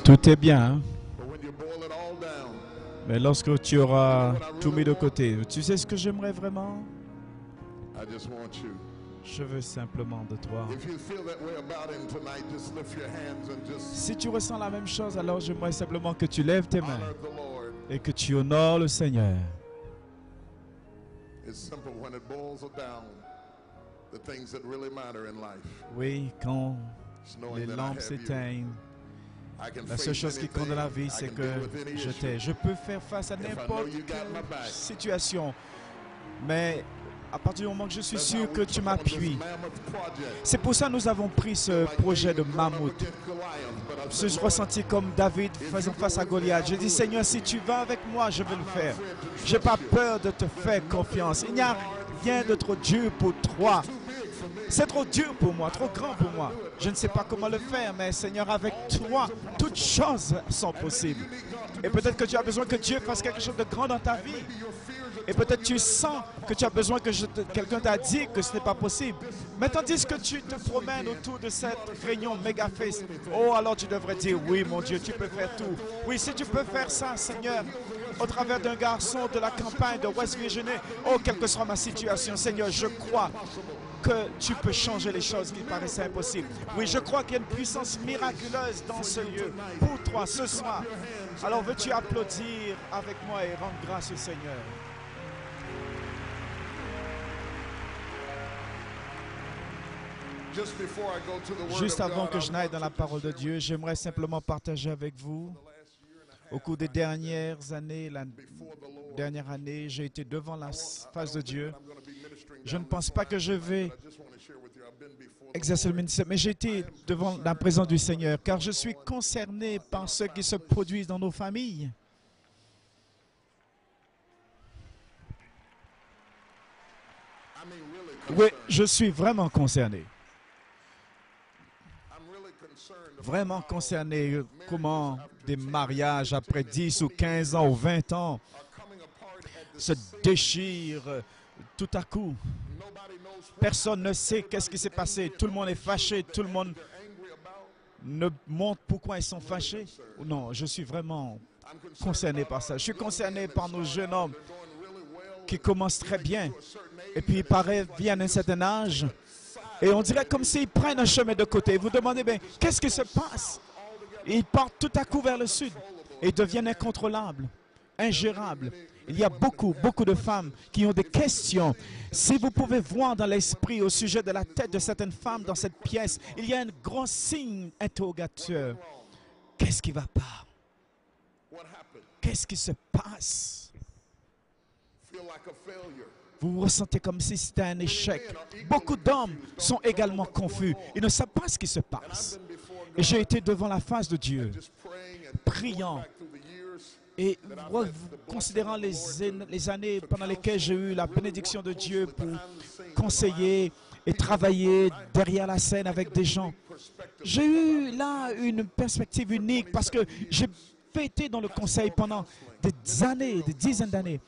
Tout est bien, hein? Mais lorsque tu auras tout mis de côté, tu sais ce que j'aimerais vraiment? Je veux simplement de toi. Si tu ressens la même chose, alors j'aimerais simplement que tu lèves tes mains et que tu honores le Seigneur. Oui, quand les lampes s'éteignent, la seule chose qui compte dans la vie, c'est que je t'ai. Je peux faire face à n'importe quelle situation, mais à partir du moment que je suis sûr que tu m'appuies. C'est pour ça que nous avons pris ce projet de Mammouth. Je ressenti comme David faisant face à Goliath. Je dis, Seigneur, si tu vas avec moi, je vais le faire. Je n'ai pas peur de te faire confiance. Il n'y a rien de trop dur pour toi. C'est trop dur pour moi, trop grand pour moi. Je ne sais pas comment le faire, mais Seigneur, avec toi, toutes choses sont possibles. Et peut-être que tu as besoin que Dieu fasse quelque chose de grand dans ta vie. Et peut-être tu sens que tu as besoin que quelqu'un t'a dit que ce n'est pas possible. Mais tandis que tu te promènes autour de cette réunion méga face, oh, alors tu devrais dire, oui, mon Dieu, tu peux faire tout. Oui, si tu peux faire ça, Seigneur, au travers d'un garçon de la campagne de West Virginia, oh, quelle que soit ma situation, Seigneur, je crois que tu peux changer les choses qui paraissaient impossibles. Oui, je crois qu'il y a une puissance miraculeuse dans ce lieu pour toi ce soir. Alors veux-tu applaudir avec moi et rendre grâce au Seigneur? Juste avant que je n'aille dans la parole de Dieu, j'aimerais simplement partager avec vous. Au cours des dernières années, la dernière année, j'ai été devant la face de Dieu. Je ne pense pas que je vais exercer le ministère, mais j'ai été devant la présence du Seigneur, car je suis concerné par ce qui se produit dans nos familles. Oui, je suis vraiment concerné. Vraiment concerné comment des mariages après 10 ou 15 ans ou 20 ans se déchirent tout à coup. Personne ne sait qu'est-ce qui s'est passé. Tout le monde est fâché. Tout le monde ne montre pourquoi ils sont fâchés. Non, je suis vraiment concerné par ça. Je suis concerné par nos jeunes hommes qui commencent très bien. Et puis ils viennent à un certain âge. Et on dirait comme s'ils prennent un chemin de côté. Vous demandez, bien, qu'est-ce qui se passe? Ils partent tout à coup vers le sud et deviennent incontrôlables, ingérables. Il y a beaucoup de femmes qui ont des questions. Si vous pouvez voir dans l'esprit au sujet de la tête de certaines femmes dans cette pièce, il y a un grand signe interrogateur. Qu'est-ce qui ne va pas? Qu'est-ce qui se passe? Vous vous ressentez comme si c'était un échec. Beaucoup d'hommes sont également confus. Ils ne savent pas ce qui se passe. Et j'ai été devant la face de Dieu, priant. Et considérant les années pendant lesquelles j'ai eu la bénédiction de Dieu pour conseiller et travailler derrière la scène avec des gens, j'ai eu là une perspective unique parce que j'ai été dans le conseil pendant des années, des dizaines d'années.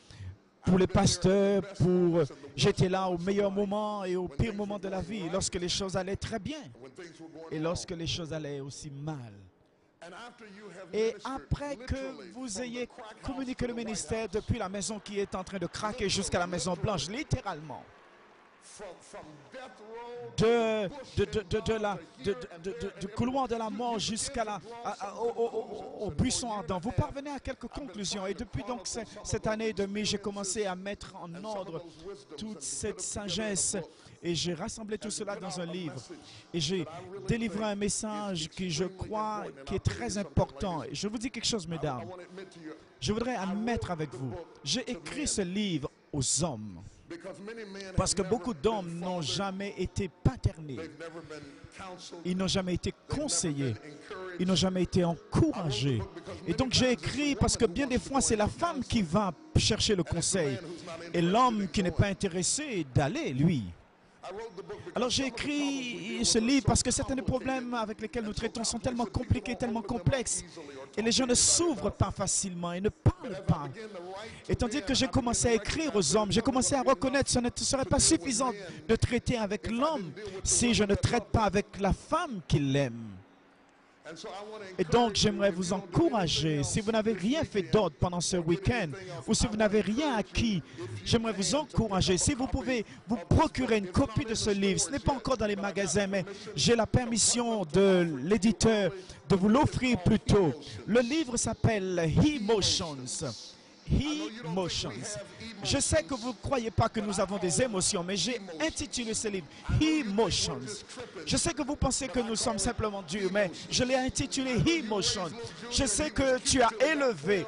Pour les pasteurs, j'étais là au meilleur moment et au pire moment de la vie, lorsque les choses allaient très bien et lorsque les choses allaient aussi mal. Et après que vous ayez communiqué le ministère depuis la maison qui est en train de craquer jusqu'à la Maison Blanche, littéralement, du couloir de la mort jusqu'à au buisson ardent, vous parvenez à quelques conclusions. Et depuis donc cette année et demie, j'ai commencé à mettre en ordre toute cette sagesse. Et j'ai rassemblé tout cela dans un livre. Et j'ai délivré un message qui, je crois, qui est très important. Et je vous dis quelque chose, mesdames. Je voudrais admettre avec vous. J'ai écrit ce livre aux hommes. Parce que beaucoup d'hommes n'ont jamais été paternés. Ils n'ont jamais été conseillés. Ils n'ont jamais été encouragés. Et donc j'ai écrit parce que bien des fois, c'est la femme qui va chercher le conseil. Et l'homme qui n'est pas intéressé d'aller, lui. Alors j'ai écrit ce livre parce que certains des problèmes avec lesquels nous traitons sont tellement compliqués, tellement complexes. Et les gens ne s'ouvrent pas facilement et ne parlent pas. Et tandis que j'ai commencé à écrire aux hommes, j'ai commencé à reconnaître que ce ne serait pas suffisant de traiter avec l'homme si je ne traite pas avec la femme qui l'aime. Et donc, j'aimerais vous encourager, si vous n'avez rien fait d'autre pendant ce week-end, ou si vous n'avez rien acquis, j'aimerais vous encourager, si vous pouvez vous procurer une copie de ce livre, ce n'est pas encore dans les magasins, mais j'ai la permission de l'éditeur de vous l'offrir plus tôt. Le livre s'appelle Emotions. Emotions. Je sais que vous ne croyez pas que nous avons des émotions, mais j'ai intitulé ce livre Emotions. Je sais que vous pensez que nous sommes simplement durs, mais je l'ai intitulé Emotions. Je sais que tu as élevé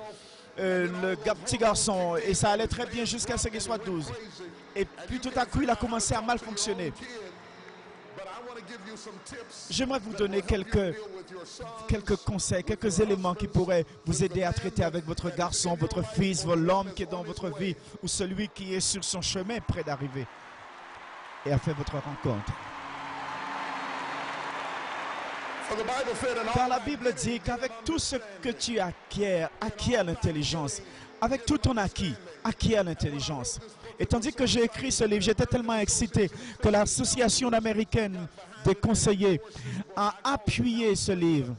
le petit garçon et ça allait très bien jusqu'à ce qu'il soit 12. Et puis tout à coup, il a commencé à mal fonctionner. J'aimerais vous donner quelques conseils, quelques éléments qui pourraient vous aider à traiter avec votre garçon, votre fils, l'homme qui est dans votre vie ou celui qui est sur son chemin près d'arriver et à faire votre rencontre. Car la Bible dit qu'avec tout ce que tu acquiers l'intelligence. Avec tout ton acquis, acquiert l'intelligence. Et tandis que j'ai écrit ce livre, j'étais tellement excité que l'Association américaine des conseillers a appuyé ce livre.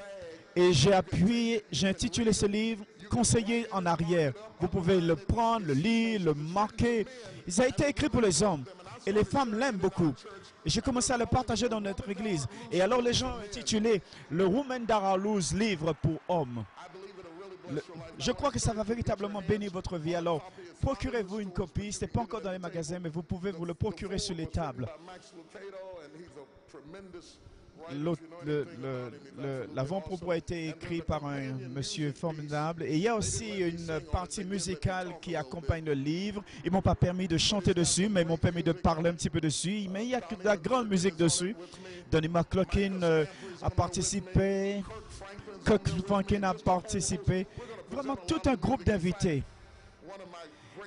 Et j'ai intitulé ce livre « Conseiller en arrière ». Vous pouvez le prendre, le lire, le marquer. Il a été écrit pour les hommes. Et les femmes l'aiment beaucoup. Et j'ai commencé à le partager dans notre église. Et alors les gens ont intitulé « Le Woman Daralou's livre pour hommes ». Je crois que ça va véritablement bénir votre vie. Alors, procurez-vous une copie. Ce n'est pas encore dans les magasins, mais vous pouvez vous le procurer sur les tables. L'avant-propos a été écrit par un monsieur formidable. Et il y a aussi une partie musicale qui accompagne le livre. Ils ne m'ont pas permis de chanter dessus, mais ils m'ont permis de parler un petit peu dessus. Mais il y a de la grande musique dessus. Donnie McClurkin a participé. Kirk Franklin a participé. Vraiment tout un groupe d'invités.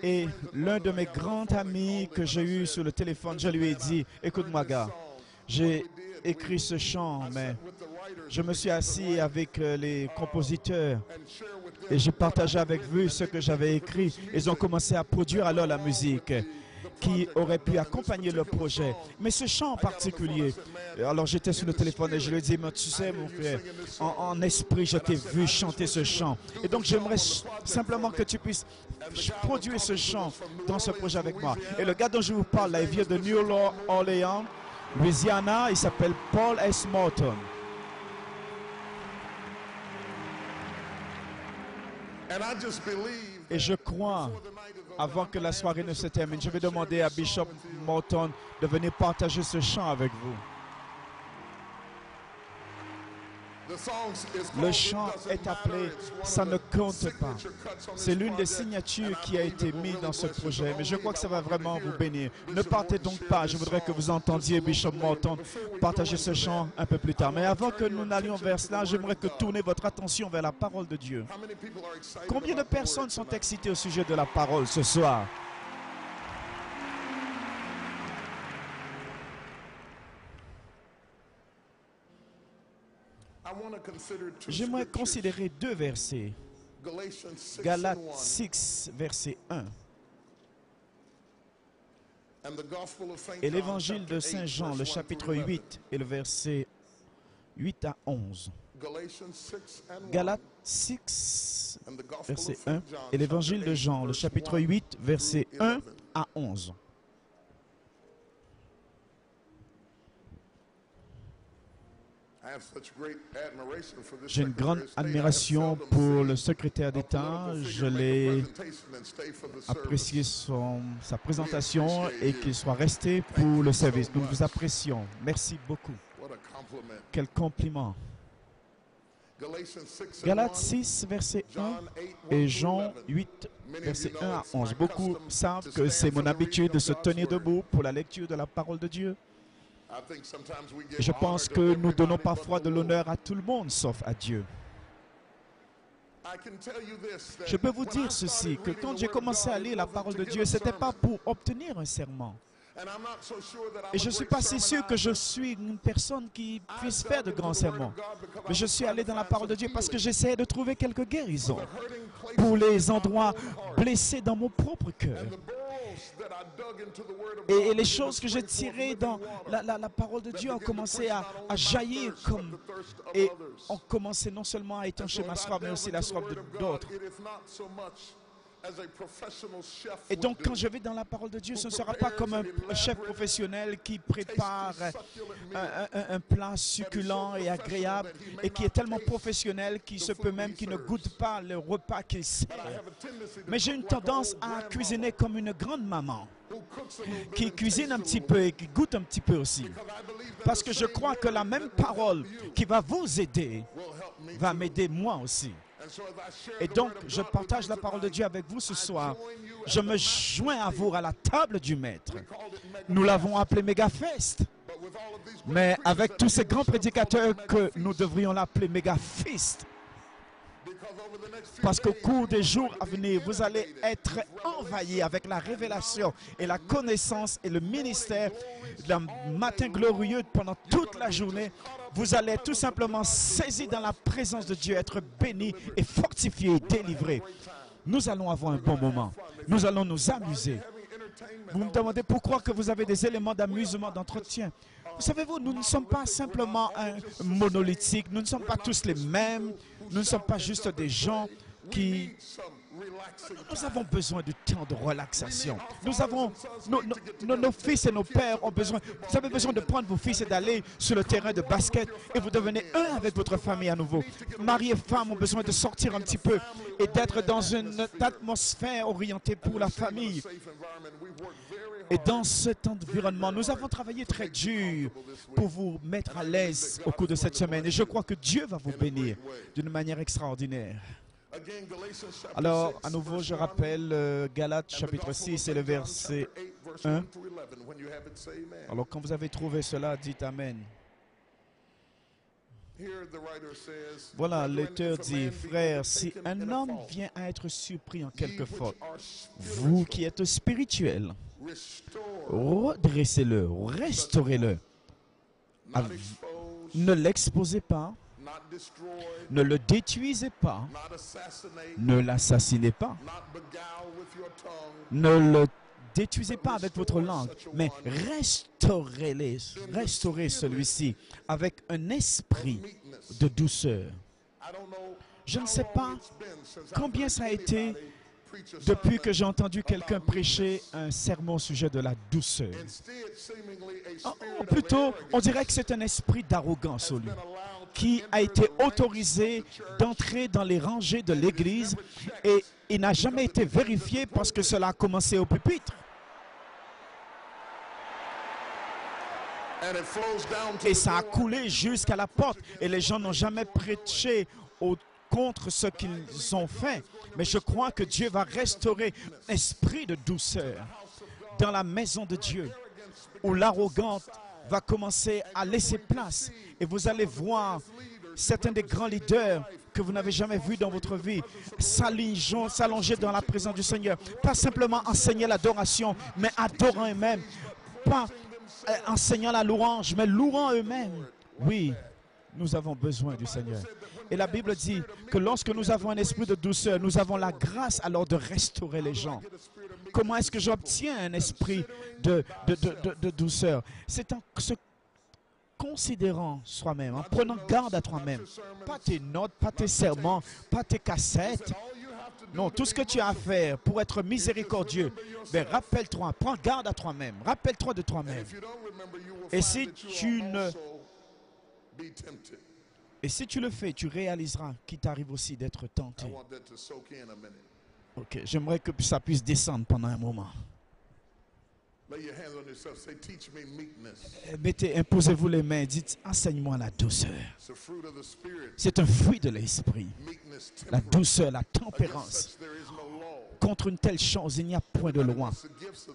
Et l'un de mes grands amis que j'ai eu sur le téléphone, je lui ai dit, écoute-moi gars, j'ai écrit ce chant, mais je me suis assis avec les compositeurs et j'ai partagé avec eux ce que j'avais écrit. Ils ont commencé à produire alors la musique qui aurait pu accompagner le projet. Mais ce chant en particulier, alors j'étais sur le téléphone et je lui ai dit, mais tu sais mon frère, en esprit je t'ai vu chanter ce chant. Et donc j'aimerais simplement que tu puisses produire ce chant dans ce projet avec moi. Et le gars dont je vous parle là, il vient de New Orleans, Louisiana, il s'appelle Paul S. Morton. Et je crois, avant que la soirée ne se termine, je vais demander à Bishop Morton de venir partager ce chant avec vous. Le chant est appelé « Ça ne compte pas ». C'est l'une des signatures qui a été mise dans ce projet, mais je crois que ça va vraiment vous bénir. Ne partez donc pas, je voudrais que vous entendiez Bishop Morton partager ce chant un peu plus tard. Mais avant que nous n'allions vers cela, j'aimerais que tournez votre attention vers la parole de Dieu. Combien de personnes sont excitées au sujet de la parole ce soir? J'aimerais considérer deux versets. Galates 6, verset 1. Et l'évangile de Saint Jean, le chapitre 8, et le verset 8 à 11. Galates 6, verset 1, et l'évangile de Jean, le chapitre 8, verset 1 à 11. J'ai une grande admiration pour le secrétaire d'État. Je l'ai apprécié sa présentation et qu'il soit resté pour le service. Nous vous apprécions. Merci beaucoup. Quel compliment. Galates 6, verset 1 et Jean 8, verset 1 à 11. Beaucoup savent que c'est mon habitude de se tenir debout pour la lecture de la parole de Dieu. Je pense que nous donnons parfois de l'honneur à tout le monde, sauf à Dieu. Je peux vous dire ceci, que quand j'ai commencé à lire la parole de Dieu, ce n'était pas pour obtenir un serment. Et je ne suis pas si sûr que je suis une personne qui puisse faire de grands sermons. Mais je suis allé dans la parole de Dieu parce que j'essayais de trouver quelques guérisons pour les endroits blessés dans mon propre cœur. Et les choses que j'ai tirées dans la parole de Dieu ont commencé à jaillir et ont commencé non seulement à étancher ma soif, mais aussi la soif d'autres. Et donc, quand je vais dans la parole de Dieu, ce ne sera pas comme un chef professionnel qui prépare un plat succulent et agréable et qui est tellement professionnel qu'il se peut même qu'il ne goûte pas le repas qu'il sert. Mais j'ai une tendance à cuisiner comme une grande maman qui cuisine un petit peu et qui goûte un petit peu aussi. Parce que je crois que la même parole qui va vous aider va m'aider moi aussi. Et donc, je partage la parole de Dieu avec vous ce soir. Je me joins à vous à la table du Maître. Nous l'avons appelé Megafest. Mais avec tous ces grands prédicateurs que nous devrions l'appeler Megafist. Parce qu'au cours des jours à venir, vous allez être envahis avec la révélation et la connaissance et le ministère d'un matin glorieux pendant toute la journée. Vous allez tout simplement saisis dans la présence de Dieu, être bénis et fortifiés, délivrés. Nous allons avoir un bon moment. Nous allons nous amuser. Vous me demandez pourquoi que vous avez des éléments d'amusement, d'entretien. Vous savez, nous ne sommes pas simplement un monolithique, nous ne sommes pas tous les mêmes, nous ne sommes pas juste des gens qui... Nous avons besoin du temps de relaxation. Nous avons... Nos fils et nos pères ont besoin... Vous avez besoin de prendre vos fils et d'aller sur le terrain de basket et vous devenez un avec votre famille à nouveau. Mari et femme ont besoin de sortir un petit peu et d'être dans une atmosphère orientée pour la famille. Et dans cet environnement, nous avons travaillé très dur pour vous mettre à l'aise au cours de cette semaine. Et je crois que Dieu va vous bénir d'une manière extraordinaire. Alors, à nouveau, je rappelle Galates chapitre 6 et le verset 1. Alors, quand vous avez trouvé cela, dites Amen. Voilà, l'auteur dit, frère, si un homme vient à être surpris en quelque faute, vous qui êtes spirituels, redressez-le, restaurez-le. Ne l'exposez pas, ne le détruisez pas, ne l'assassinez pas, ne le détruisez pas avec votre langue, mais restaurez celui-ci avec un esprit de douceur. Je ne sais pas combien ça a été depuis que j'ai entendu quelqu'un prêcher un sermon au sujet de la douceur. Ou plutôt, on dirait que c'est un esprit d'arrogance, lui, qui a été autorisé d'entrer dans les rangées de l'Église et il n'a jamais été vérifié parce que cela a commencé au pupitre. Et ça a coulé jusqu'à la porte et les gens n'ont jamais prêché contre ce qu'ils ont fait. Mais je crois que Dieu va restaurer l'esprit de douceur dans la maison de Dieu, où l'arrogance va commencer à laisser place. Et vous allez voir certains des grands leaders que vous n'avez jamais vus dans votre vie s'allonger dans la présence du Seigneur. Pas simplement enseigner l'adoration, mais adorant eux-mêmes. Pas enseignant la louange, mais louant eux-mêmes. Oui, nous avons besoin du Seigneur. Et la Bible dit que lorsque nous avons un esprit de douceur, nous avons la grâce alors de restaurer les gens. Comment est-ce que j'obtiens un esprit de douceur? C'est en se considérant soi-même, en prenant garde à toi-même. Pas tes notes, pas tes sermons, pas tes cassettes. Non, tout ce que tu as à faire pour être miséricordieux, ben rappelle-toi, prends garde à toi-même, rappelle-toi de toi-même. Et si tu le fais, tu réaliseras qu'il t'arrive aussi d'être tenté. Ok, j'aimerais que ça puisse descendre pendant un moment. Imposez-vous les mains, dites, enseigne-moi la douceur. C'est un fruit de l'esprit. La douceur, la tempérance. Contre une telle chose, il n'y a point de loi.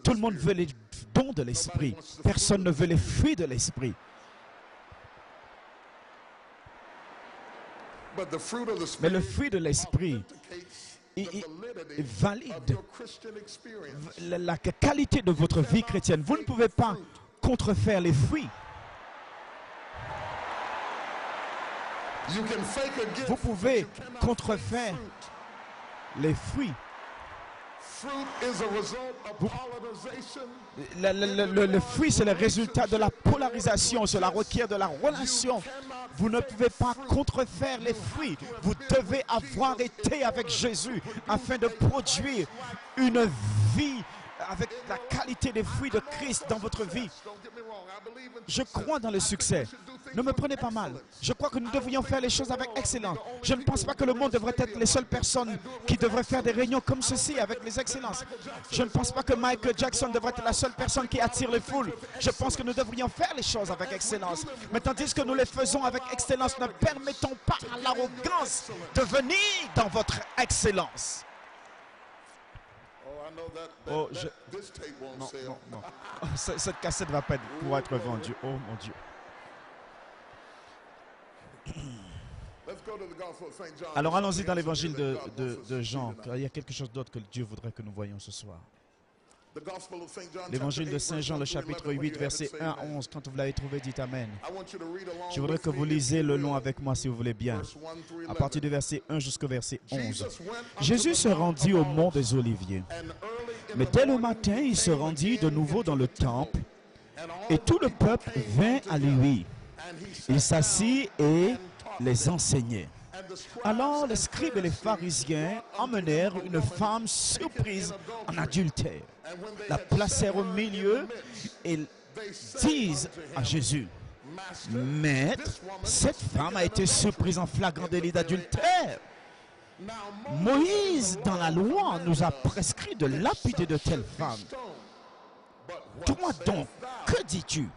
Tout le monde veut les dons de l'esprit. Personne ne veut les fruits de l'esprit. Mais le fruit de l'esprit valide la qualité de votre vie chrétienne. Vous ne pouvez pas contrefaire les fruits. Vous pouvez contrefaire les fruits. Le fruit, c'est le résultat de la polarisation. Cela requiert de la relation. Vous ne pouvez pas contrefaire les fruits. Vous devez avoir été avec Jésus afin de produire une vie avec la qualité des fruits de Christ dans votre vie. Je crois dans le succès. Ne me prenez pas mal. Je crois que nous devrions faire les choses avec excellence. Je ne pense pas que le monde devrait être les seules personnes qui devraient faire des réunions comme ceci avec les excellences. Je ne pense pas que Michael Jackson devrait être la seule personne qui attire les foules. Je pense que nous devrions faire les choses avec excellence. Mais tandis que nous les faisons avec excellence, ne permettons pas à l'arrogance de venir dans votre excellence. Oh, non. Cette cassette ne va pas pouvoir être vendue. Oh mon Dieu. Alors allons-y dans l'évangile de Jean, car il y a quelque chose d'autre que Dieu voudrait que nous voyions ce soir. L'évangile de Saint Jean, le chapitre 8, versets 1 à 11. Quand vous l'avez trouvé, dites Amen. Je voudrais que vous lisiez le long avec moi si vous voulez bien. À partir du verset 1 jusqu'au verset 11. Jésus se rendit au mont des Oliviers. Mais dès le matin, il se rendit de nouveau dans le temple et tout le peuple vint à lui. Il s'assit et les enseignait. Alors les scribes et les pharisiens emmenèrent une femme surprise en adultère, la placèrent au milieu et disent à Jésus: Maître, cette femme a été surprise en flagrant délit d'adultère. Moïse, dans la loi, nous a prescrit de lapider de telles femmes. Toi donc, que dis-tu?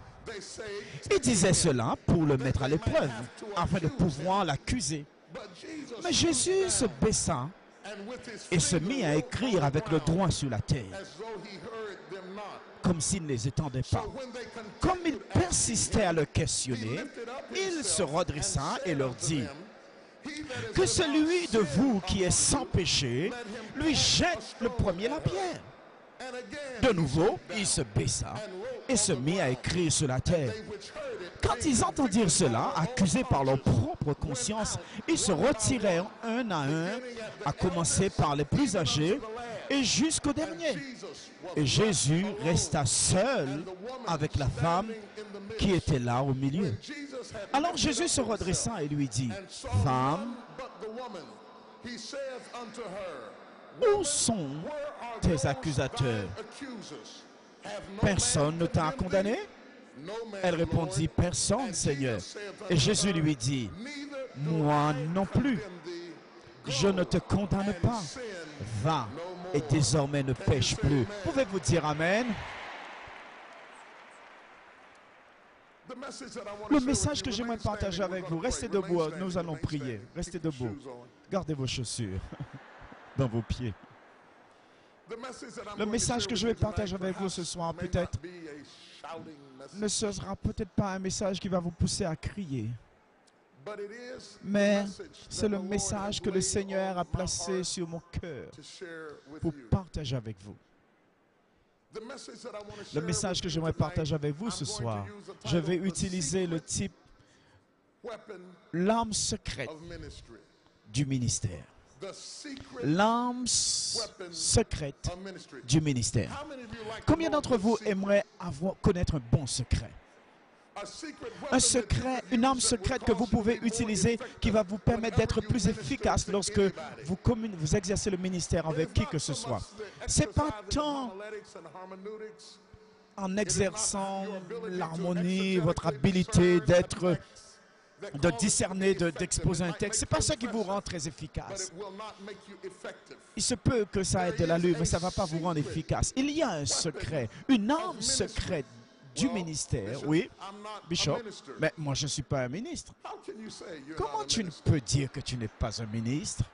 Il disait cela pour le mettre à l'épreuve, afin de pouvoir l'accuser. Mais Jésus se baissa et se mit à écrire avec le doigt sur la terre, comme s'il ne les entendait pas. Comme il persistait à le questionner, il se redressa et leur dit: que celui de vous qui est sans péché lui jette le premier la pierre. De nouveau, il se baissa et se mit à écrire sur la terre. Quand ils entendirent cela, accusés par leur propre conscience, ils se retirèrent un, à commencer par les plus âgés et jusqu'au dernier. Et Jésus resta seul avec la femme qui était là au milieu. Alors Jésus se redressa et lui dit: Femme, où sont tes accusateurs? Personne ne t'a condamné? Elle répondit: Personne, Seigneur. Et Jésus lui dit: Moi non plus. Je ne te condamne pas. Va et désormais ne pêche plus. Pouvez-vous dire Amen? Le message que j'aimerais partager avec vous, restez debout, nous allons prier. Restez debout. Gardez vos chaussures dans vos pieds. Le message que je vais partager avec vous ce soir, peut-être, ne sera peut-être pas un message qui va vous pousser à crier. Mais c'est le message que le Seigneur a placé sur mon cœur pour partager avec vous. Le message que j'aimerais partager avec vous ce soir, je vais utiliser le type l'arme secrète du ministère. L'arme secrète du ministère. Combien d'entre vous aimeraient connaître un bon secret? Un secret, une arme secrète que vous pouvez utiliser qui va vous permettre d'être plus efficace lorsque vous exercez le ministère avec qui que ce soit. Ce n'est pas tant en exerçant l'harmonie, votre habilité de discerner, d'exposer un texte. Ce n'est pas ça qui vous rend très efficace. Il se peut que ça ait de l'allure, mais ça ne va pas vous rendre efficace. Il y a un secret, une arme secrète du ministère. Oui, Bishop, mais moi je ne suis pas un ministre. Comment tu ne peux dire que tu n'es pas un ministre?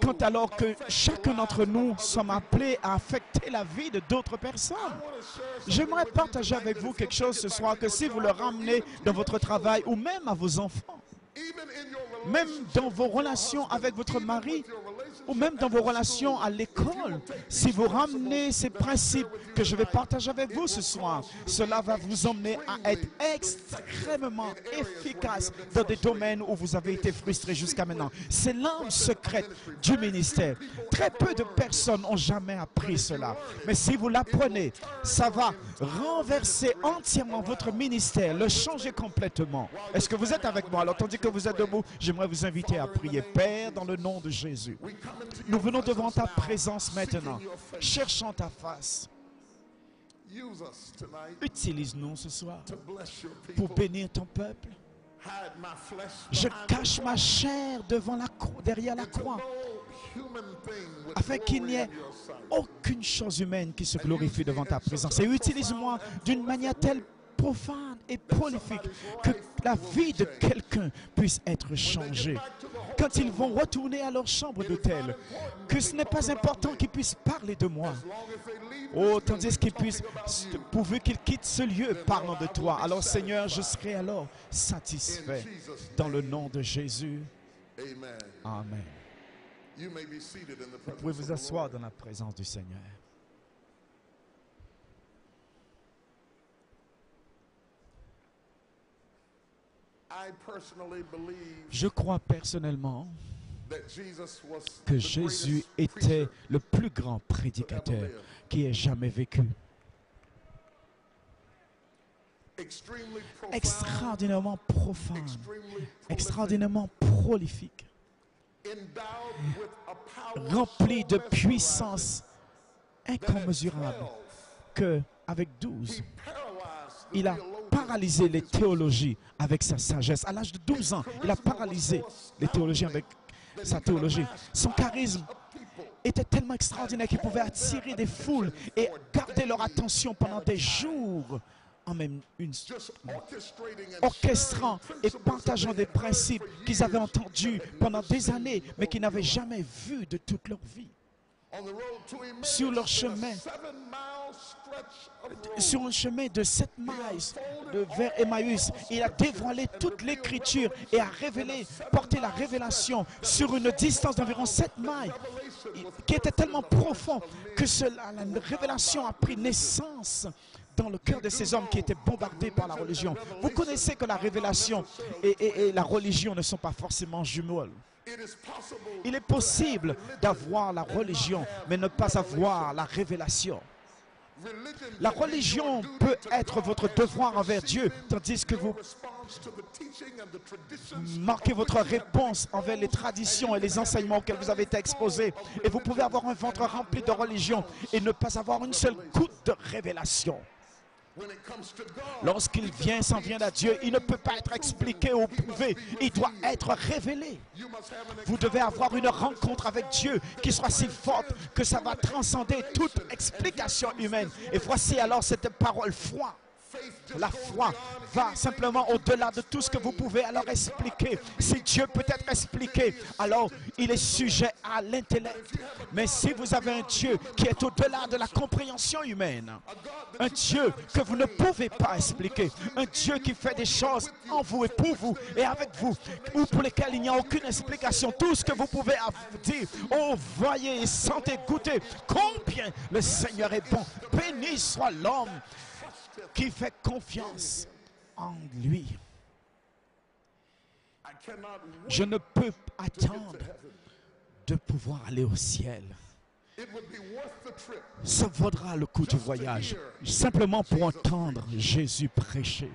Quand alors que chacun d'entre nous sommes appelés à affecter la vie de d'autres personnes. J'aimerais partager avec vous quelque chose ce soir, que si vous le ramenez dans votre travail ou même à vos enfants, même dans vos relations avec votre mari, ou même dans vos relations à l'école, si vous ramenez ces principes que je vais partager avec vous ce soir, cela va vous emmener à être extrêmement efficace dans des domaines où vous avez été frustré jusqu'à maintenant. C'est l'âme secrète du ministère. Très peu de personnes n'ont jamais appris cela. Mais si vous l'apprenez, ça va renverser entièrement votre ministère, le changer complètement. Est-ce que vous êtes avec moi? Alors, tandis que vous êtes debout, j'aimerais vous inviter à prier. Père, dans le nom de Jésus, nous venons devant ta présence maintenant, cherchant ta face. Utilise-nous ce soir pour bénir ton peuple. Je cache ma chair devant la croix, derrière la croix, afin qu'il n'y ait aucune chose humaine qui se glorifie devant ta présence. Et utilise-moi d'une manière telle profane et prolifique que la vie de quelqu'un puisse être changée. Quand ils vont retourner à leur chambre d'hôtel, que ce n'est pas important qu'ils puissent parler de moi. Oh, tandis qu'ils puissent, pourvu qu'ils quittent ce lieu parlant de toi. Alors Seigneur, je serai alors satisfait. Dans le nom de Jésus. Amen. Vous pouvez vous asseoir dans la présence du Seigneur. Je crois personnellement que Jésus était le plus grand prédicateur qui ait jamais vécu. Extraordinairement profane, extraordinairement prolifique, rempli de puissance incommensurable, que avec 12, il a paralysé les théologies avec sa sagesse. À l'âge de 12 ans, il a paralysé les théologiens avec sa théologie. Son charisme était tellement extraordinaire qu'il pouvait attirer des foules et garder leur attention pendant des jours, en même orchestrant et partageant des principes qu'ils avaient entendus pendant des années, mais qu'ils n'avaient jamais vus de toute leur vie. Sur leur chemin, sur un chemin de 7 miles vers Emmaüs, il a dévoilé toute l'écriture et a révélé, porté la révélation sur une distance d'environ 7 miles, qui était tellement profond que la révélation a pris naissance dans le cœur de ces hommes qui étaient bombardés par la religion. Vous connaissez que la révélation et la religion ne sont pas forcément jumeaux. Il est possible d'avoir la religion, mais ne pas avoir la révélation. La religion peut être votre devoir envers Dieu, tandis que vous marquez votre réponse envers les traditions et les enseignements auxquels vous avez été exposés. Et vous pouvez avoir un ventre rempli de religion et ne pas avoir une seule goutte de révélation. Lorsqu'il s'en vient à Dieu, il ne peut pas être expliqué ou prouvé, il doit être révélé. Vous devez avoir une rencontre avec Dieu qui soit si forte que ça va transcender toute explication humaine. Et voici alors cette parole foi. La foi va simplement au-delà de tout ce que vous pouvez alors expliquer. Si Dieu peut être expliqué, alors il est sujet à l'intellect. Mais si vous avez un Dieu qui est au-delà de la compréhension humaine, un Dieu que vous ne pouvez pas expliquer, un Dieu qui fait des choses en vous et pour vous et avec vous, ou pour lesquelles il n'y a aucune explication, tout ce que vous pouvez dire, oh voyez et sentez, goûtez combien le Seigneur est bon. Béni soit l'homme qui fait confiance en lui. Je ne peux attendre de pouvoir aller au ciel. Ça vaudra le coup du voyage, simplement pour entendre Jésus prêcher.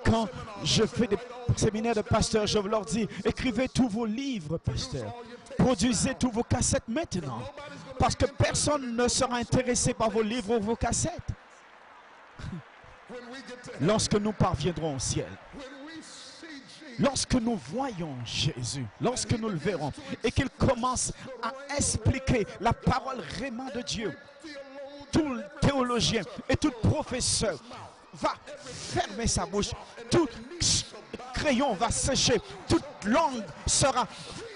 Quand je fais des séminaires de pasteurs, je leur dis, écrivez tous vos livres, pasteurs. Produisez tous vos cassettes maintenant. Parce que personne ne sera intéressé par vos livres ou vos cassettes. Lorsque nous parviendrons au ciel, lorsque nous voyons Jésus, lorsque nous le verrons, et qu'il commence à expliquer la parole vraiment de Dieu, tout théologien et tout professeur va fermer sa bouche, tout crayon va sécher, toute langue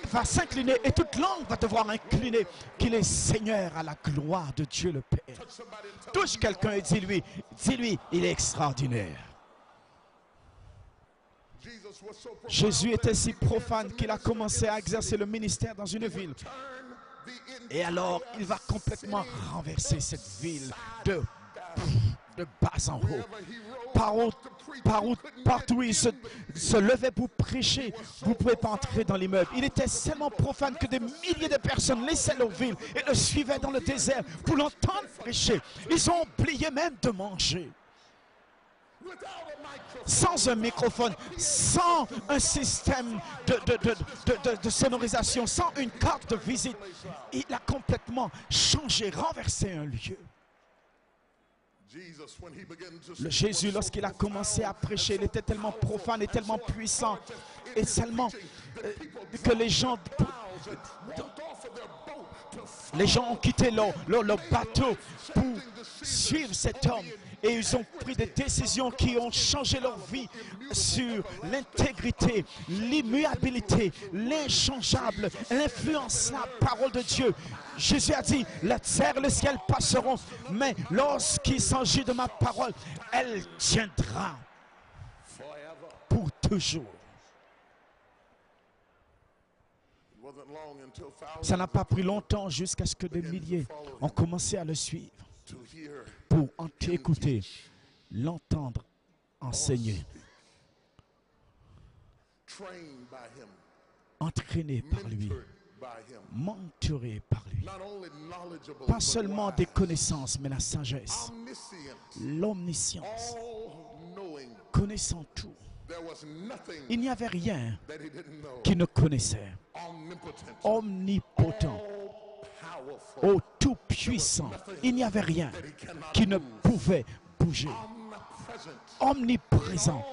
va s'incliner et toute langue va devoir incliner qu'il est Seigneur à la gloire de Dieu le Père. Touche quelqu'un et dis-lui, il est extraordinaire. Jésus était si profane qu'il a commencé à exercer le ministère dans une ville. Et alors, il va complètement renverser cette ville de bas en haut. Partout où il se levait pour prêcher, vous ne pouvez pas entrer dans l'immeuble. Il était tellement profane que des milliers de personnes laissaient leur ville et le suivaient dans le désert pour l'entendre prêcher. Ils ont oublié même de manger. Sans un microphone, sans un système de sonorisation, sans une carte de visite, il a complètement changé, renversé un lieu. Le Jésus, lorsqu'il a commencé à prêcher, il était tellement profane et tellement puissant et tellement que les gens ont quitté leur bateau pour suivre cet homme. Et ils ont pris des décisions qui ont changé leur vie sur l'intégrité, l'immuabilité, l'inchangeable, l'influence, la parole de Dieu. Jésus a dit, la terre et le ciel passeront, mais lorsqu'il s'agit de ma parole, elle tiendra pour toujours. Ça n'a pas pris longtemps jusqu'à ce que des milliers ont commencé à le suivre pour écouter, l'entendre enseigner, entraîné par lui, mentoré par lui. Pas seulement des connaissances, mais la sagesse, l'omniscience, connaissant tout. Il n'y avait rien qu'il ne connaissait. Omnipotent, ô tout-puissant, il n'y avait rien qui ne pouvait bouger. Omniprésent,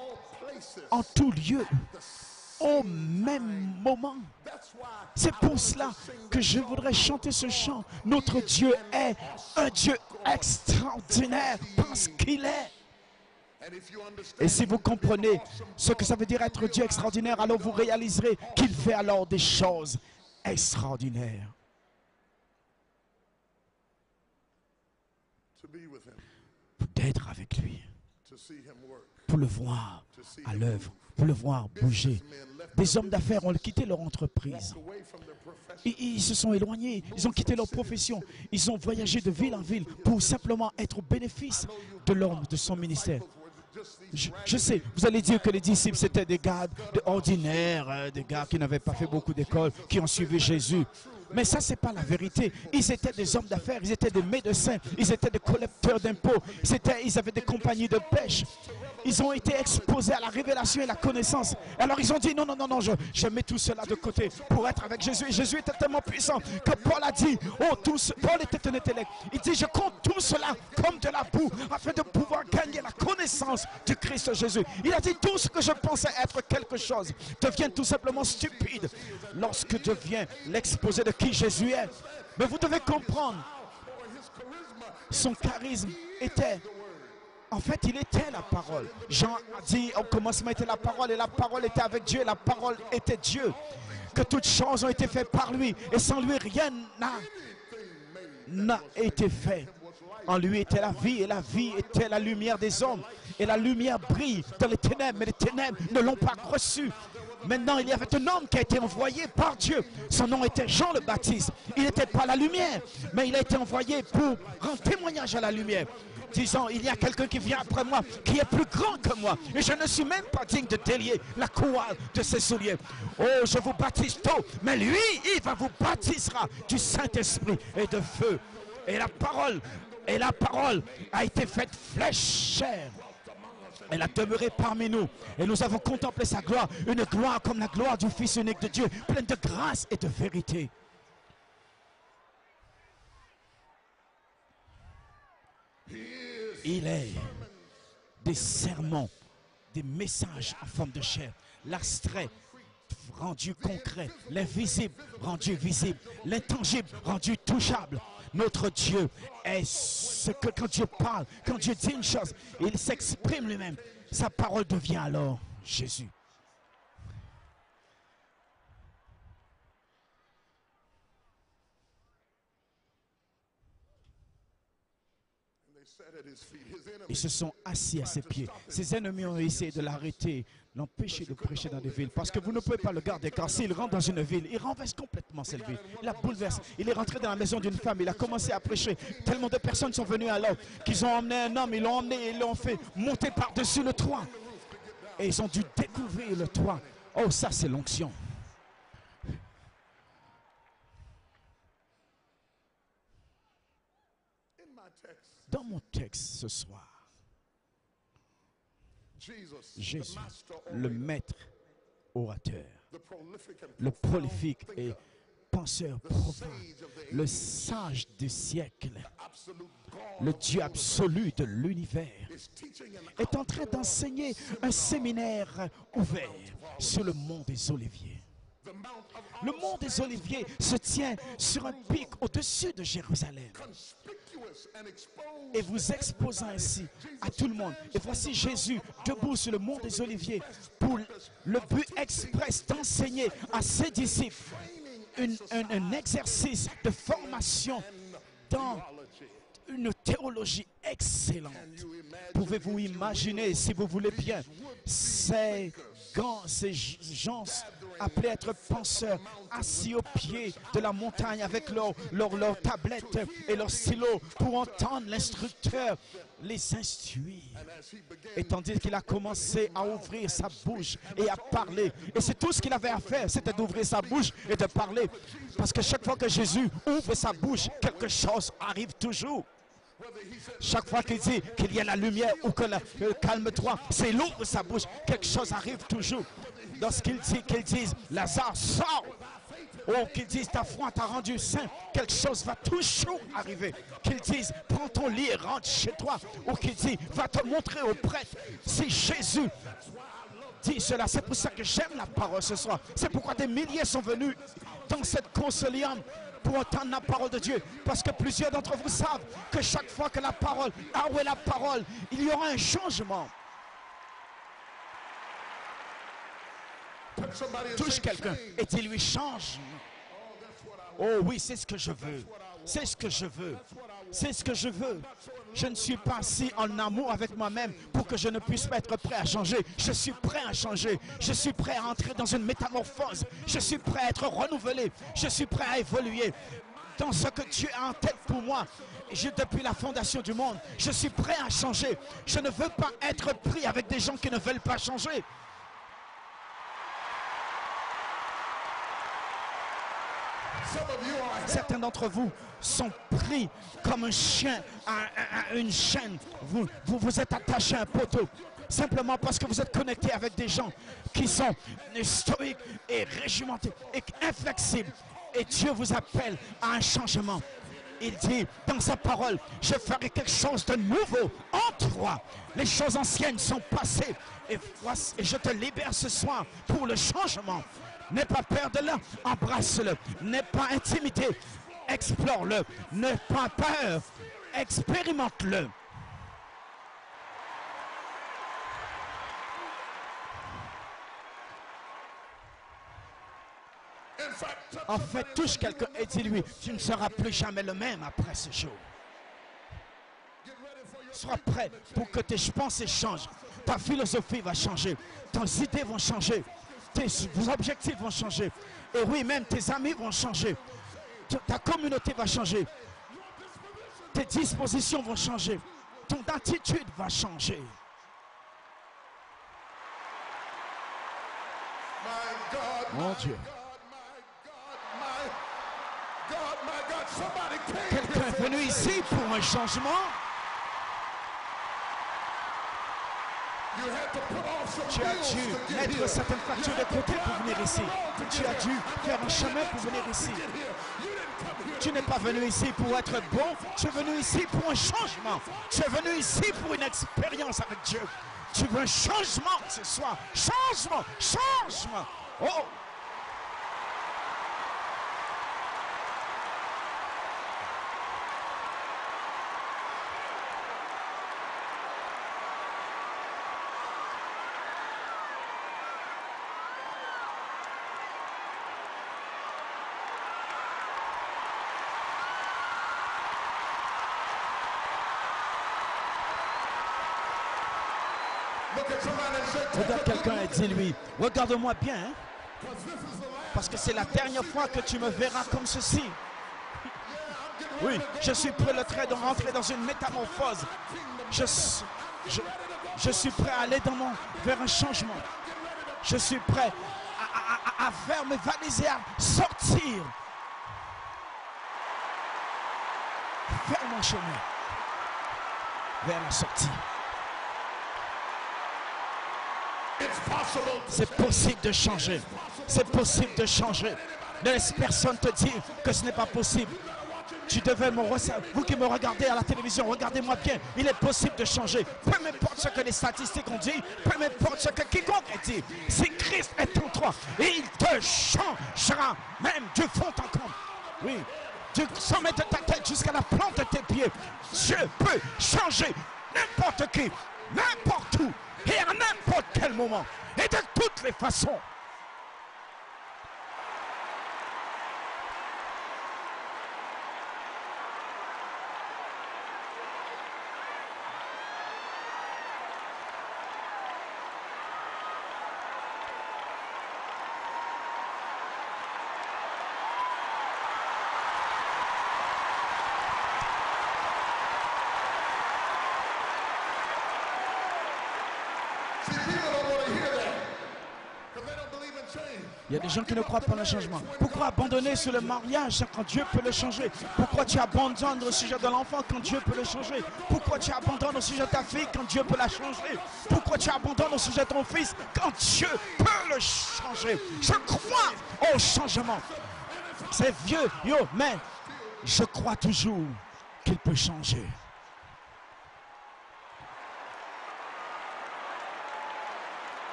en tout lieu, au même moment. C'est pour cela que je voudrais chanter ce chant. Notre Dieu est un Dieu extraordinaire parce qu'il est. Et si vous comprenez ce que ça veut dire être Dieu extraordinaire, alors vous réaliserez qu'il fait alors des choses extraordinaires. D'être avec lui, pour le voir à l'œuvre, pour le voir bouger. Des hommes d'affaires ont quitté leur entreprise. Ils se sont éloignés, ils ont quitté leur profession. Ils ont voyagé de ville en ville pour simplement être au bénéfice de l'homme, de son ministère. Je sais, vous allez dire que les disciples c'était des gars ordinaires, des gars qui n'avaient pas fait beaucoup d'école, qui ont suivi Jésus. Mais ça, ce n'est pas la vérité. Ils étaient des hommes d'affaires, ils étaient des médecins, ils étaient des collecteurs d'impôts, ils avaient des compagnies de pêche. Ils ont été exposés à la révélation et la connaissance. Alors ils ont dit, non, je mets tout cela de côté pour être avec Jésus. Et Jésus était tellement puissant que Paul a dit, Paul était un intellect. Il dit, je compte tout cela comme de la boue afin de pouvoir gagner la connaissance du Christ Jésus. Il a dit, tout ce que je pensais être quelque chose devient tout simplement stupide lorsque devient l'exposé de qui Jésus est. Mais vous devez comprendre, son charisme était... En fait, il était la parole. Jean a dit au commencement était la parole et la parole était avec Dieu et la parole était Dieu. Que toutes choses ont été faites par lui et sans lui rien n'a été fait. En lui était la vie et la vie était la lumière des hommes. Et la lumière brille dans les ténèbres, mais les ténèbres ne l'ont pas reçue. Maintenant, il y avait un homme qui a été envoyé par Dieu. Son nom était Jean le Baptiste. Il n'était pas la lumière, mais il a été envoyé pour rendre témoignage à la lumière. Disant, il y a quelqu'un qui vient après moi, qui est plus grand que moi. Et je ne suis même pas digne de délier la couronne de ses souliers. Oh, je vous baptise tôt, mais lui, il vous baptisera du Saint-Esprit et de feu. Et la parole a été faite flèche chair. Elle a demeuré parmi nous. Et nous avons contemplé sa gloire. Une gloire comme la gloire du Fils unique de Dieu, pleine de grâce et de vérité. Il est des sermons, des messages en forme de chair, l'abstrait rendu concret, l'invisible rendu visible, l'intangible rendu touchable. Notre Dieu est ce que quand Dieu parle, quand Dieu dit une chose, il s'exprime lui-même. Sa parole devient alors Jésus. Ils se sont assis à ses pieds. Ses ennemis ont essayé de l'arrêter, l'empêcher de prêcher dans des villes. Parce que vous ne pouvez pas le garder, car s'il rentre dans une ville, il renverse complètement cette ville. Il la bouleverse. Il est rentré dans la maison d'une femme, il a commencé à prêcher. Tellement de personnes sont venues alors qu'ils ont emmené un homme, ils l'ont emmené et ils l'ont fait monter par-dessus le toit. Et ils ont dû découvrir le toit. Oh, ça c'est l'onction. Dans mon texte ce soir, Jésus, le maître orateur, le prolifique et penseur profond, le sage du siècle, le Dieu absolu de l'univers, est en train d'enseigner un séminaire ouvert sur le mont des Oliviers. Le mont des Oliviers se tient sur un pic au-dessus de Jérusalem et vous exposant ainsi à tout le monde. Et voici Jésus debout sur le mont des Oliviers pour le but express d'enseigner à ses disciples un exercice de formation dans une théologie excellente. Pouvez-vous imaginer, si vous voulez bien, ces gens appelés à être penseurs, assis au pied de la montagne avec leurs tablettes et leurs stylos pour entendre l'instructeur les instruire. Et tandis qu'il a commencé à ouvrir sa bouche et à parler, et c'est tout ce qu'il avait à faire, c'était d'ouvrir sa bouche et de parler. Parce que chaque fois que Jésus ouvre sa bouche, quelque chose arrive toujours. Chaque fois qu'il dit qu'il y a la lumière ou que calme-toi, c'est l'ouvre sa bouche, quelque chose arrive toujours. Lorsqu'il dit qu'ils disent Lazare sort, ou qu'ils disent ta foi t'a rendu saint, quelque chose va toujours arriver. Qu'ils disent prends ton lit et rentre chez toi, ou qu'ils disent va te montrer au prêtre. Si Jésus dit cela, c'est pour ça que j'aime la parole ce soir. C'est pourquoi des milliers sont venus dans cette consolation pour entendre la parole de Dieu. Parce que plusieurs d'entre vous savent que chaque fois que la parole, ah ouais la parole, il y aura un changement. Touche quelqu'un et il lui change. Oh oui, c'est ce que je veux. C'est ce que je veux. C'est ce que je veux. Je ne suis pas si en amour avec moi-même pour que je ne puisse pas être prêt à changer. Je suis prêt à changer. Je suis prêt à entrer dans une métamorphose. Je suis prêt à être renouvelé. Je suis prêt à évoluer dans ce que Dieu a en tête pour moi. Depuis la fondation du monde, je suis prêt à changer. Je ne veux pas être pris avec des gens qui ne veulent pas changer. Certains d'entre vous sont pris comme un chien à une chaîne. Vous êtes attaché à un poteau. Simplement parce que vous êtes connecté avec des gens qui sont stoïques et régimentés et inflexibles. Et Dieu vous appelle à un changement. Il dit dans sa parole, je ferai quelque chose de nouveau en toi. Les choses anciennes sont passées. Et je te libère ce soir pour le changement. N'aie pas peur de le, embrasse-le. N'aie pas intimidé, explore-le. N'aie pas peur, expérimente-le. En fait, touche quelqu'un et dis-lui, tu ne seras plus jamais le même après ce jour. Sois prêt pour que tes pensées changent. Ta philosophie va changer. Tes idées vont changer. Vos objectifs vont changer. Et oui, même tes amis vont changer. Ta communauté va changer. Tes dispositions vont changer. Ton attitude va changer. Mon Dieu. Quelqu'un est venu ici pour un changement? Tu as dû mettre certaines factures de côté pour venir ici. Tu as dû faire un chemin pour venir ici. Tu n'es pas venu ici pour être bon. Tu es venu ici pour un changement. Tu es venu ici pour une expérience avec Dieu. Tu veux un changement ce soir. Changement, changement. Oh! Regarde quelqu'un et dis-lui, regarde-moi bien, hein, parce que c'est la dernière fois que tu me verras comme ceci. Oui, je suis prêt de rentrer dans une métamorphose. Je suis prêt à aller vers un changement. Je suis prêt à faire mes valises et à sortir. Faire mon chemin vers la sortie. C'est possible de changer. C'est possible de changer. Ne laisse personne te dire que ce n'est pas possible. Tu devais me recevoir. Vous qui me regardez à la télévision, regardez-moi bien. Il est possible de changer. Peu m'importe ce que les statistiques ont dit, peu m'importe ce que quiconque a dit. Si Christ est en toi, il te changera même du fond en comble. Oui, du sommet de ta tête jusqu'à la plante de tes pieds. Dieu peut changer n'importe qui, n'importe où et à n'importe quel moment et de toutes les façons. Il y a des gens qui ne croient pas au changement. Pourquoi abandonner sur le mariage quand Dieu peut le changer? Pourquoi tu abandonnes au sujet de l'enfant quand Dieu peut le changer? Pourquoi tu abandonnes au sujet de ta fille quand Dieu peut la changer? Pourquoi tu abandonnes au sujet de ton fils quand Dieu peut le changer? Je crois au changement. C'est vieux, mais je crois toujours qu'il peut changer.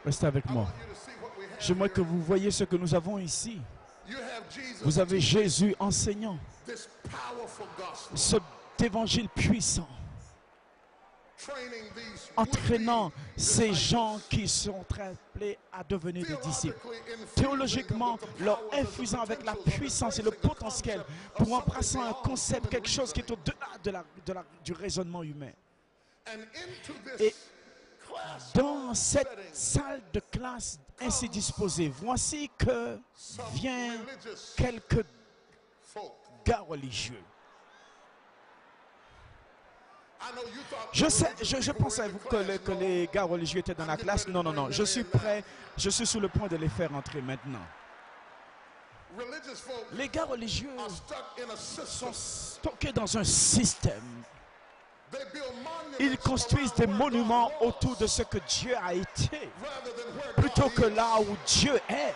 Restez avec moi. J'aimerais que vous voyez ce que nous avons ici. Vous avez Jésus enseignant cet évangile puissant, entraînant ces gens qui sont appelés à devenir des disciples. Théologiquement, leur infusant avec la puissance et le potentiel pour embrasser un concept, quelque chose qui est au-delà du raisonnement humain. Et dans cette salle de classe ainsi disposée, voici que viennent quelques gars religieux. Je pensais que les gars religieux étaient dans la classe. Non, non, non. Je suis prêt. Je suis sur le point de les faire entrer maintenant. Les gars religieux sont stockés dans un système. Ils construisent des monuments autour de ce que Dieu a été, plutôt que là où Dieu est.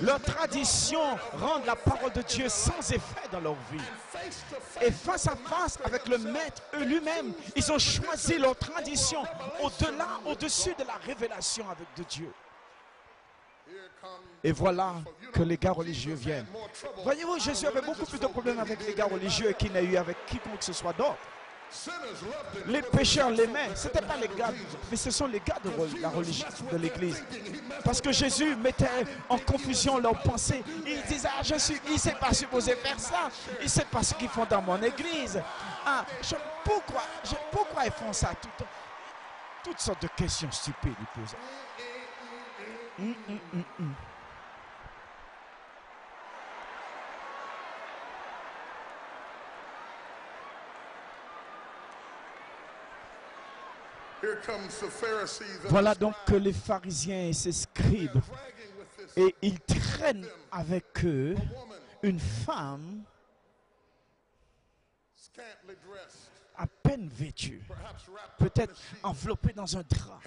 Leurs traditions rendent la parole de Dieu sans effet dans leur vie. Et face à face avec le Maître lui-même, ils ont choisi leur tradition au-delà, au-dessus de la révélation de Dieu. Et voilà que les gars religieux viennent. Voyez-vous, Jésus avait beaucoup plus de problèmes avec les gars religieux qu'il n'a eu avec quiconque que ce soit d'autre. Les pécheurs l'aimaient. Ce n'étaient pas les gars, mais ce sont les gars de la religion de l'Église. Parce que Jésus mettait en confusion leurs pensées. Ils disaient, ah, il ne s'est pas supposé faire ça. Il ne sait pas ce qu'ils font dans mon Église. Ah, pourquoi ils font ça? Toutes sortes de questions stupides ils posaient. Voilà donc que les pharisiens et ses scribes, et ils traînent avec eux une femme à peine vêtue, peut-être enveloppée dans un drap,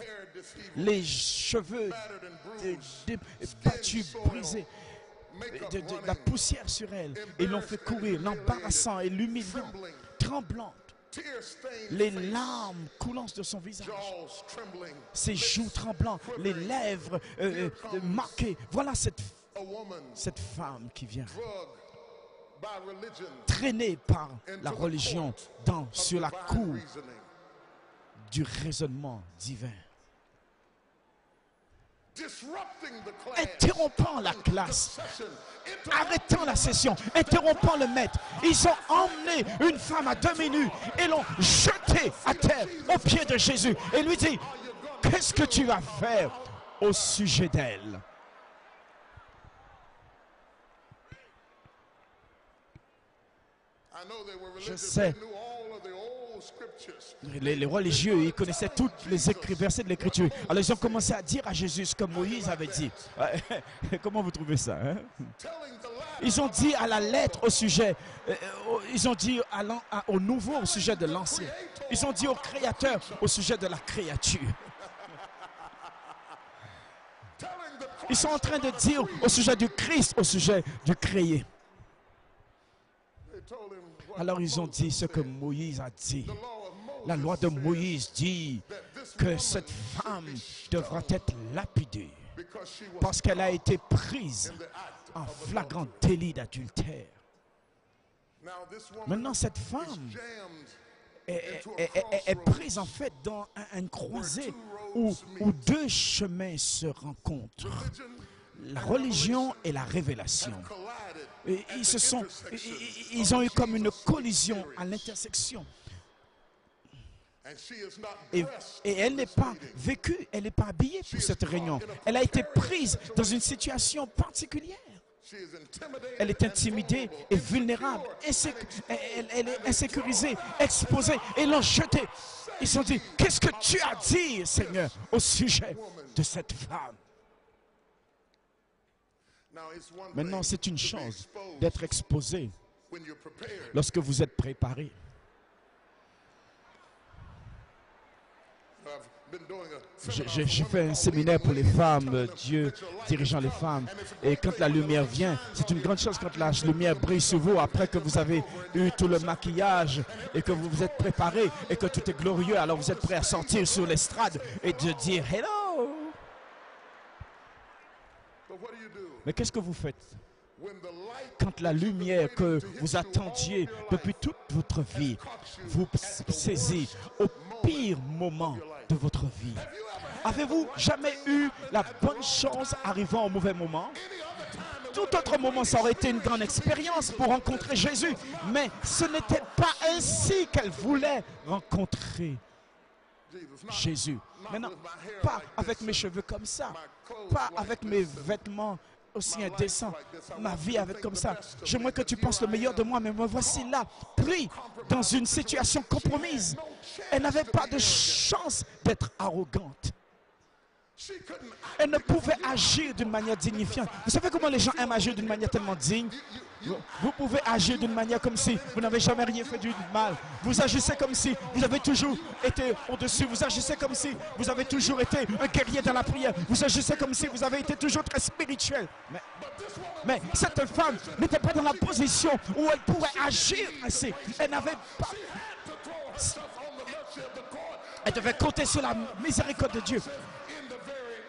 les cheveux battus, brisés, de la poussière sur elle, et l'ont fait courir, l'embarrassant et l'humiliant, tremblante. les larmes coulant de son visage, ses joues tremblantes, les lèvres marquées. Voilà cette femme qui vient traînée par la religion sur la cour du raisonnement divin, interrompant la classe, arrêtant la session, interrompant le maître. Ils ont emmené une femme à demi nue et l'ont jetée à terre aux pieds de Jésus et lui dit: qu'est-ce que tu vas faire au sujet d'elle? Je sais, les religieux, ils connaissaient tous les versets de l'Écriture. Alors ils ont commencé à dire à Jésus ce que Moïse avait dit. Comment vous trouvez ça, hein? Ils ont dit à la lettre au sujet, ils ont dit au nouveau au sujet de l'ancien. Ils ont dit au créateur au sujet de la créature. Ils sont en train de dire au sujet du Christ, au sujet du créé. Alors ils ont dit ce que Moïse a dit. La loi de Moïse dit que cette femme devra être lapidée parce qu'elle a été prise en flagrant délit d'adultère. Maintenant, cette femme est prise en fait dans une croisée où deux chemins se rencontrent. La religion et la révélation. Et ils ont eu comme une collision à l'intersection. Et elle n'est pas vécue, elle n'est pas habillée pour cette réunion. Elle a été prise dans une situation particulière. Elle est intimidée et vulnérable. Elle est insécurisée, exposée. Et ils l'ont jetée. Ils se sont dit: qu'est-ce que tu as dit, Seigneur, au sujet de cette femme? Maintenant, c'est une chose d'être exposé lorsque vous êtes préparé. J'ai fait un séminaire pour les femmes, Dieu dirigeant les femmes. Et quand la lumière vient, c'est une grande chose quand la lumière brille sur vous, après que vous avez eu tout le maquillage et que vous vous êtes préparé et que tout est glorieux. Alors vous êtes prêt à sortir sur l'estrade et de dire « Hello ». Mais qu'est-ce que vous faites quand la lumière que vous attendiez depuis toute votre vie vous saisit au pire moment de votre vie? Avez-vous jamais eu la bonne chance arrivant au mauvais moment? Tout autre moment, ça aurait été une grande expérience pour rencontrer Jésus. Mais ce n'était pas ainsi qu'elle voulait rencontrer Jésus. Maintenant, pas avec mes cheveux comme ça, pas avec mes vêtements aussi indécents, ma vie avec comme ça. J'aimerais que tu penses le meilleur de moi, mais me voici là, pris dans une situation compromise. Elle n'avait pas de chance d'être arrogante. Elle ne pouvait agir d'une manière dignifiante. Vous savez comment les gens aiment agir d'une manière tellement digne? Vous pouvez agir d'une manière comme si vous n'avez jamais rien fait du mal. Vous agissez comme si vous avez toujours été au-dessus. Vous agissez comme si vous avez toujours été un guerrier dans la prière. Vous agissez comme si vous avez été toujours très spirituel. Mais cette femme n'était pas dans la position où elle pourrait agir ainsi. Elle n'avait pas... Elle devait compter sur la miséricorde de Dieu.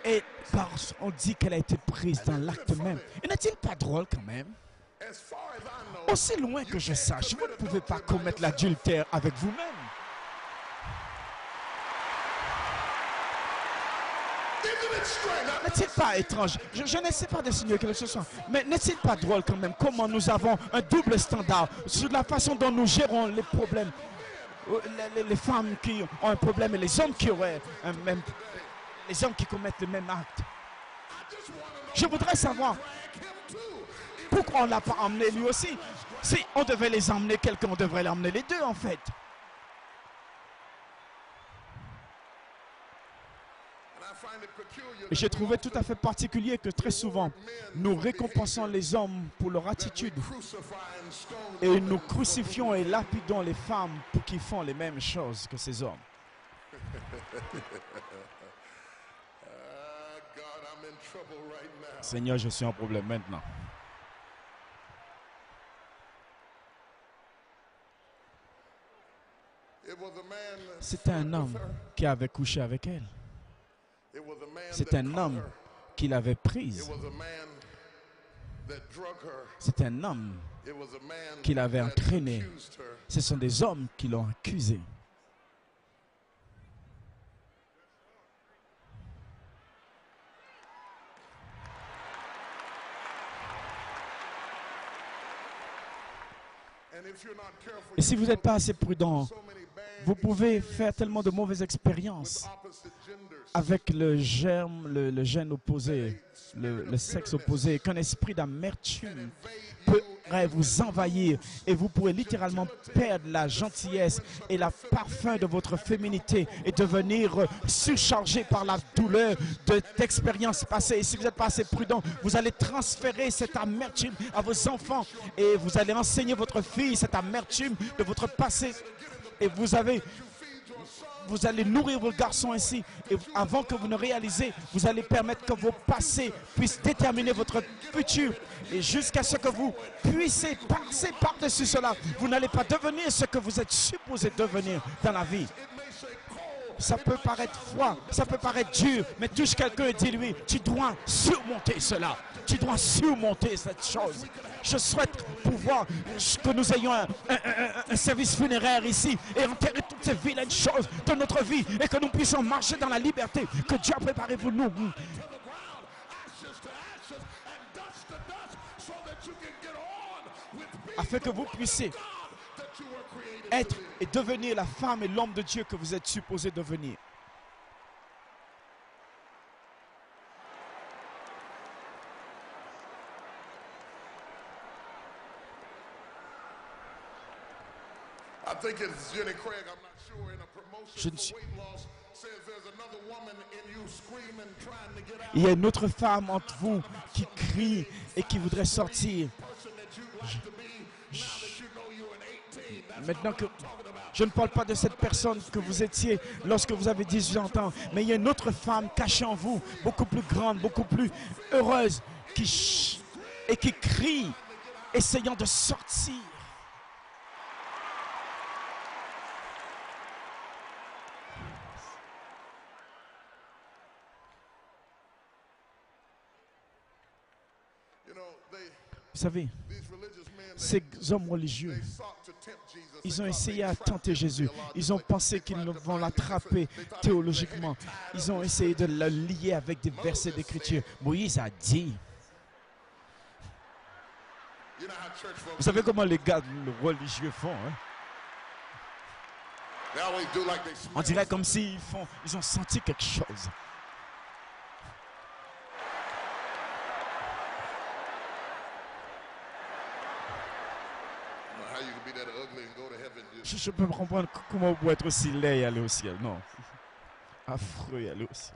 Et parce qu'on dit qu'elle a été prise dans l'acte même. Et n'est-il pas drôle quand même? Aussi loin que je sache, vous ne pouvez pas commettre l'adultère avec vous-même. N'est-il pas étrange? Je n'essaie pas d'insinuer quelque chose, mais n'est-il pas drôle quand même comment nous avons un double standard sur la façon dont nous gérons les problèmes? Les femmes qui ont un problème et les hommes qui auraient un même... Les hommes qui commettent le même acte. Je voudrais savoir pourquoi on ne l'a pas emmené lui aussi. Si on devait les emmener, quelqu'un devrait l'emmener les deux en fait. Et j'ai trouvé tout à fait particulier que très souvent, nous récompensons les hommes pour leur attitude et nous crucifions et lapidons les femmes pour qu'ils font les mêmes choses que ces hommes. Seigneur, je suis en problème maintenant. C'était un homme qui avait couché avec elle. C'est un homme qui l'avait prise. C'est un homme qui l'avait entraînée. Ce sont des hommes qui l'ont accusée. Et si vous n'êtes pas assez prudent, vous pouvez faire tellement de mauvaises expériences avec le germe, le gène opposé, le sexe opposé, qu'un esprit d'amertume pourrait vous envahir et vous pourrez littéralement perdre la gentillesse et le parfum de votre féminité et devenir surchargé par la douleur d'expériences passées. Et si vous n'êtes pas assez prudent, vous allez transférer cette amertume à vos enfants et vous allez enseigner votre fille cette amertume de votre passé. Et vous allez nourrir vos garçons ainsi. Et avant que vous ne réalisez, vous allez permettre que vos passés puissent déterminer votre futur. Et jusqu'à ce que vous puissiez passer par-dessus cela, vous n'allez pas devenir ce que vous êtes supposé devenir dans la vie. Ça peut paraître froid, ça peut paraître dur, mais touche quelqu'un et dis-lui, tu dois surmonter cela. Tu dois surmonter cette chose. Je souhaite pouvoir que nous ayons un service funéraire ici et enterrer toutes ces vilaines choses de notre vie et que nous puissions marcher dans la liberté que Dieu a préparée pour nous. Afin que vous puissiez être et devenir la femme et l'homme de Dieu que vous êtes supposé devenir. Je ne suis... Il y a une autre femme entre vous qui crie et qui voudrait sortir. Maintenant que je ne parle pas de cette personne que vous étiez lorsque vous avez 18 ans, mais il y a une autre femme cachée en vous, beaucoup plus grande, beaucoup plus heureuse, qui crie, essayant de sortir. Vous savez, ces hommes religieux, ils ont essayé à tenter Jésus. Ils ont pensé qu'ils vont l'attraper théologiquement. Ils ont essayé de le lier avec des versets d'écriture. Moïse a dit. Vous savez comment les gars religieux font, hein? On dirait comme s'ils ont senti quelque chose. Je peux comprendre comment vous pouvez être aussi laid et aller au ciel. Non. Affreux et aller au ciel.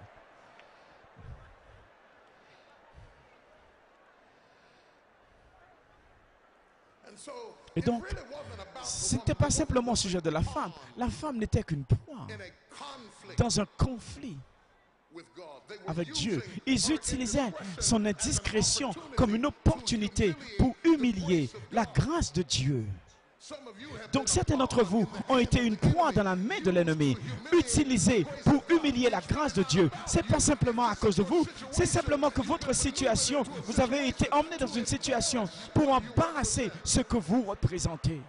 Et donc, ce n'était pas simplement au sujet de la femme. La femme n'était qu'une proie dans un conflit avec Dieu. Ils utilisaient son indiscrétion comme une opportunité pour humilier la grâce de Dieu. Donc certains d'entre vous ont été une proie dans la main de l'ennemi, utilisée pour humilier la grâce de Dieu. Ce n'est pas simplement à cause de vous, c'est simplement que votre situation, vous avez été emmené dans une situation pour embarrasser ce que vous représentez.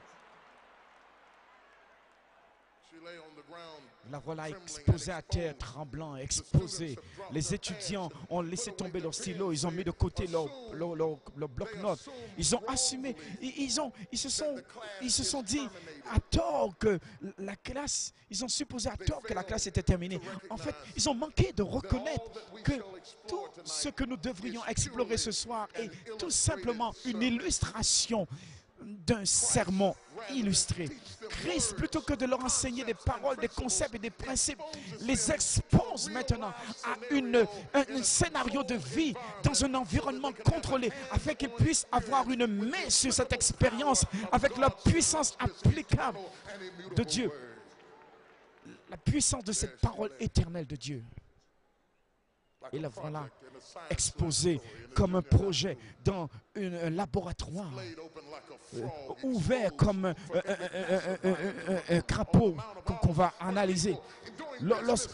La voilà exposée à terre, tremblant, exposée. Les étudiants ont laissé tomber leur stylo, ils ont mis de côté leur bloc-notes. Ils ont assumé, ils se sont dit à tort que la classe, ils ont supposé à tort que la classe était terminée. En fait, ils ont manqué de reconnaître que tout ce que nous devrions explorer ce soir est tout simplement une illustration d'un sermon illustré. Christ, plutôt que de leur enseigner des paroles, des concepts et des principes, les expose maintenant à un scénario de vie dans un environnement contrôlé afin qu'ils puissent avoir une main sur cette expérience avec la puissance applicable de Dieu. La puissance de cette parole éternelle de Dieu. Et le voilà exposé comme un projet dans un laboratoire, ouvert comme un crapaud qu'on va analyser.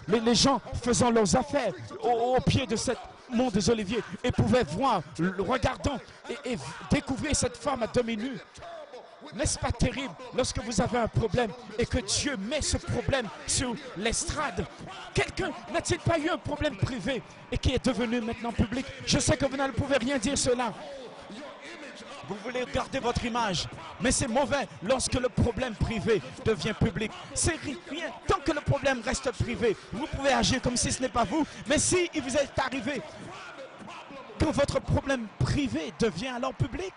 Les gens faisant leurs affaires au pied de cette mont des Oliviers et pouvaient voir, regardant et découvrir cette femme à demi-nue. N'est-ce pas terrible lorsque vous avez un problème et que Dieu met ce problème sur l'estrade? Quelqu'un n'a-t-il pas eu un problème privé et qui est devenu maintenant public? Je sais que vous ne pouvez rien dire cela. Vous voulez garder votre image, mais c'est mauvais lorsque le problème privé devient public. C'est rien. Tant que le problème reste privé, vous pouvez agir comme si ce n'est pas vous, mais si il vous est arrivé que votre problème privé devient alors public,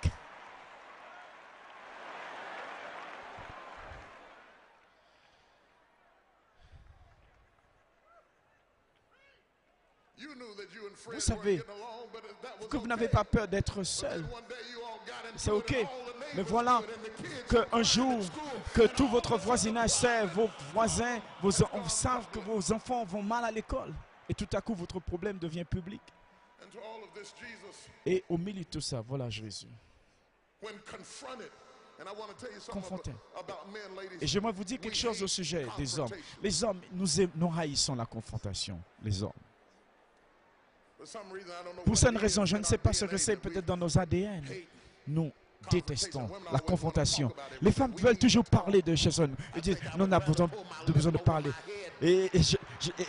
vous savez que vous n'avez pas peur d'être seul. C'est OK. Mais voilà qu'un jour, que tout votre voisinage sait, vos voisins, savent que vos enfants vont mal à l'école. Et tout à coup, votre problème devient public. Et au milieu de tout ça, voilà Jésus. Confronté. Et j'aimerais vous dire quelque chose au sujet des hommes. Les hommes, nous haïssons la confrontation, les hommes. Pour cette raison, je ne sais pas ce que c'est, peut-être dans nos ADN. Nous détestons la confrontation. Les femmes veulent toujours parler de chez eux. Elles disent, nous avons besoin de parler. Et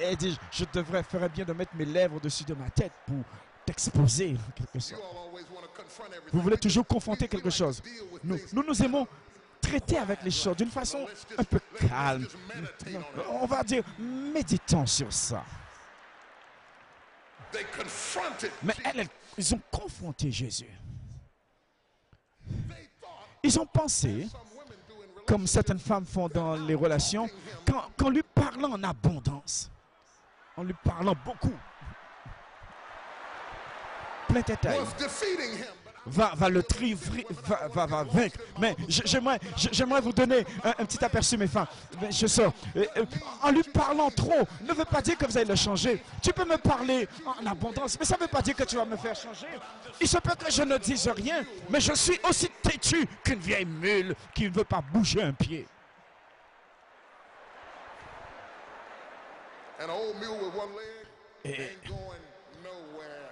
elles disent, je ferais bien de mettre mes lèvres au-dessus de ma tête pour t'exposer en quelque sorte. Vous voulez toujours confronter quelque chose. Nous aimons traiter avec les choses d'une façon un peu calme. On va dire, méditons sur ça. Mais ils ont confronté Jésus. Ils ont pensé, comme certaines femmes font dans les relations, qu'en lui parlant en abondance, en lui parlant beaucoup, plein détail, va vaincre. Mais j'aimerais vous donner un petit aperçu, mes femmes. Je sors. En lui parlant trop, ne veut pas dire que vous allez le changer. Tu peux me parler en abondance, mais ça ne veut pas dire que tu vas me faire changer. Il se peut que je ne dise rien, mais je suis aussi têtu qu'une vieille mule qui ne veut pas bouger un pied.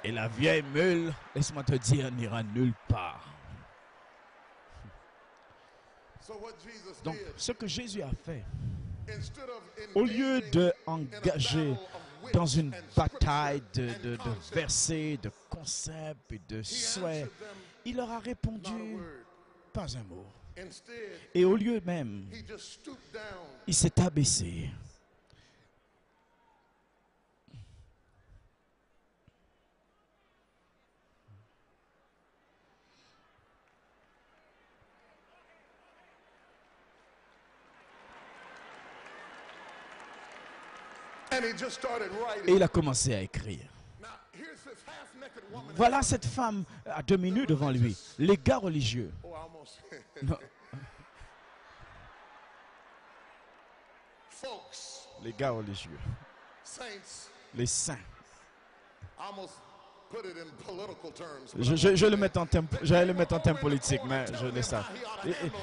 Et la vieille mule, laisse-moi te dire, n'ira nulle part. Donc, ce que Jésus a fait, au lieu d'engager dans une bataille de versets, de concepts et de souhaits, il leur a répondu pas un mot. Et au lieu même, il s'est abaissé. Et il a commencé à écrire. Voilà cette femme à demi nue devant lui. Les gars religieux. Non. Les gars religieux. Les saints. Je le mets en termes, j'allais le mettre en termes politiques, mais je laisse ça.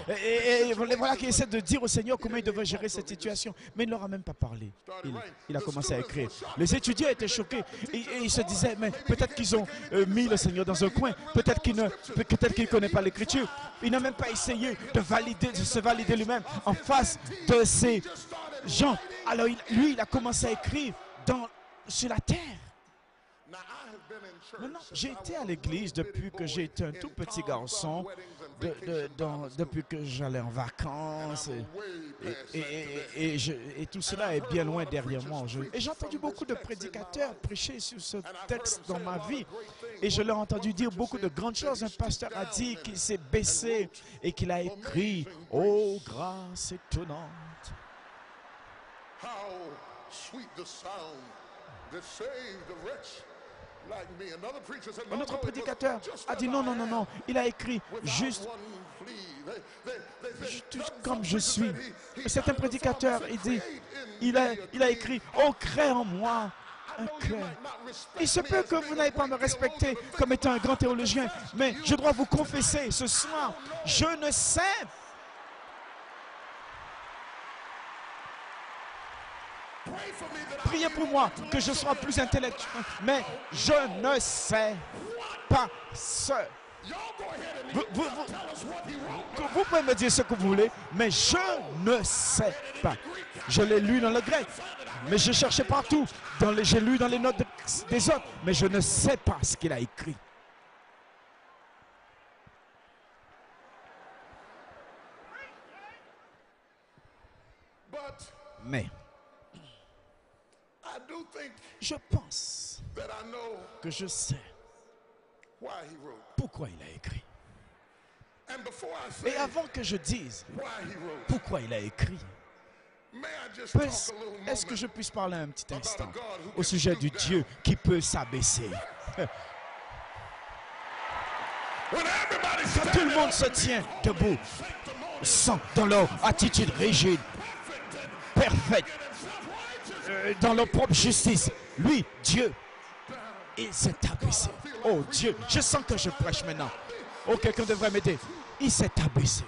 Et voilà qui essaie de dire au Seigneur comment il devrait gérer cette situation. Mais il ne leur a même pas parlé. Il a commencé à écrire. Les étudiants étaient choqués. Et ils se disaient, mais peut-être qu'ils ont mis le Seigneur dans un coin. Peut-être qu'il ne connaît pas l'Écriture. Il n'a même pas essayé de se valider lui-même en face de ces gens. Alors lui, il a commencé à écrire sur la terre. Maintenant, j'ai été à l'église depuis que j'étais un tout petit garçon, depuis que j'allais en vacances, et tout cela est bien loin derrière moi. Et j'ai entendu beaucoup de prédicateurs prêcher sur ce texte dans ma vie, et je l'ai entendu dire beaucoup de grandes choses. Un pasteur a dit qu'il s'est baissé et qu'il a écrit « Oh, grâce étonnante ». Un autre prédicateur a dit non, il a écrit juste comme je suis. Certains prédicateurs, il a écrit, oh, crée en moi cœur. Il se peut que vous n'ayez pas me respecter comme étant un grand théologien, mais je dois vous confesser ce soir, je ne sais pas. Priez pour moi que je sois plus intellectuel, mais je ne sais pas ce. Vous pouvez me dire ce que vous voulez, mais je ne sais pas. Je l'ai lu dans le grec, mais je cherchais partout. J'ai lu dans les notes des autres, mais je ne sais pas ce qu'il a écrit. Mais je pense que je sais pourquoi il a écrit. Et avant que je dise pourquoi il a écrit, est-ce que je puisse parler un petit instant au sujet du Dieu qui peut s'abaisser? Quand tout le monde se tient debout, dans leur attitude rigide, parfaite, dans leur propre justice, lui, Dieu, il s'est abaissé. Oh Dieu, je sens que je prêche maintenant. Oh, quelqu'un devrait m'aider. Il s'est abaissé.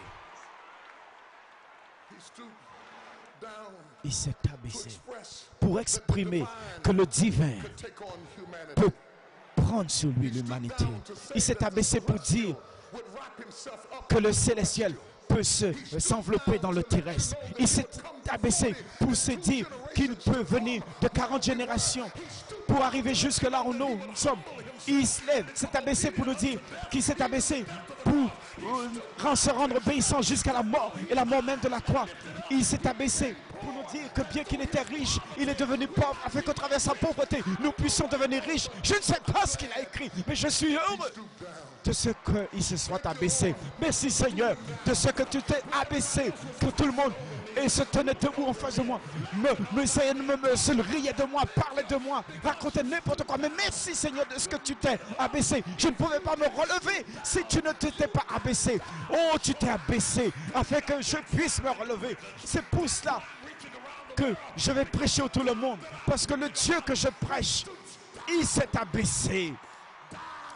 Il s'est abaissé pour exprimer que le divin peut prendre sur lui l'humanité. Il s'est abaissé pour dire que le célestiel peut s'envelopper dans le terrestre. Il s'est abaissé pour se dire qu'il peut venir de 40 générations pour arriver jusque là où nous sommes. Il s'est abaissé pour nous dire qu'il s'est abaissé pour se rendre obéissant jusqu'à la mort et la mort même de la croix. Il s'est abaissé pour nous dire que bien qu'il était riche, il est devenu pauvre afin qu'au travers de sa pauvreté, nous puissions devenir riches. Je ne sais pas ce qu'il a écrit, mais je suis heureux de ce qu'il se soit abaissé. Merci Seigneur, de ce que tu t'es abaissé, que tout le monde se tenait debout en face de moi, se riait de moi, parlait de moi, racontait n'importe quoi. Mais merci Seigneur de ce que tu t'es abaissé. Je ne pouvais pas me relever si tu ne t'étais pas abaissé. Oh, tu t'es abaissé afin que je puisse me relever. C'est pour cela que je vais prêcher au tout le monde, parce que le Dieu que je prêche, il s'est abaissé.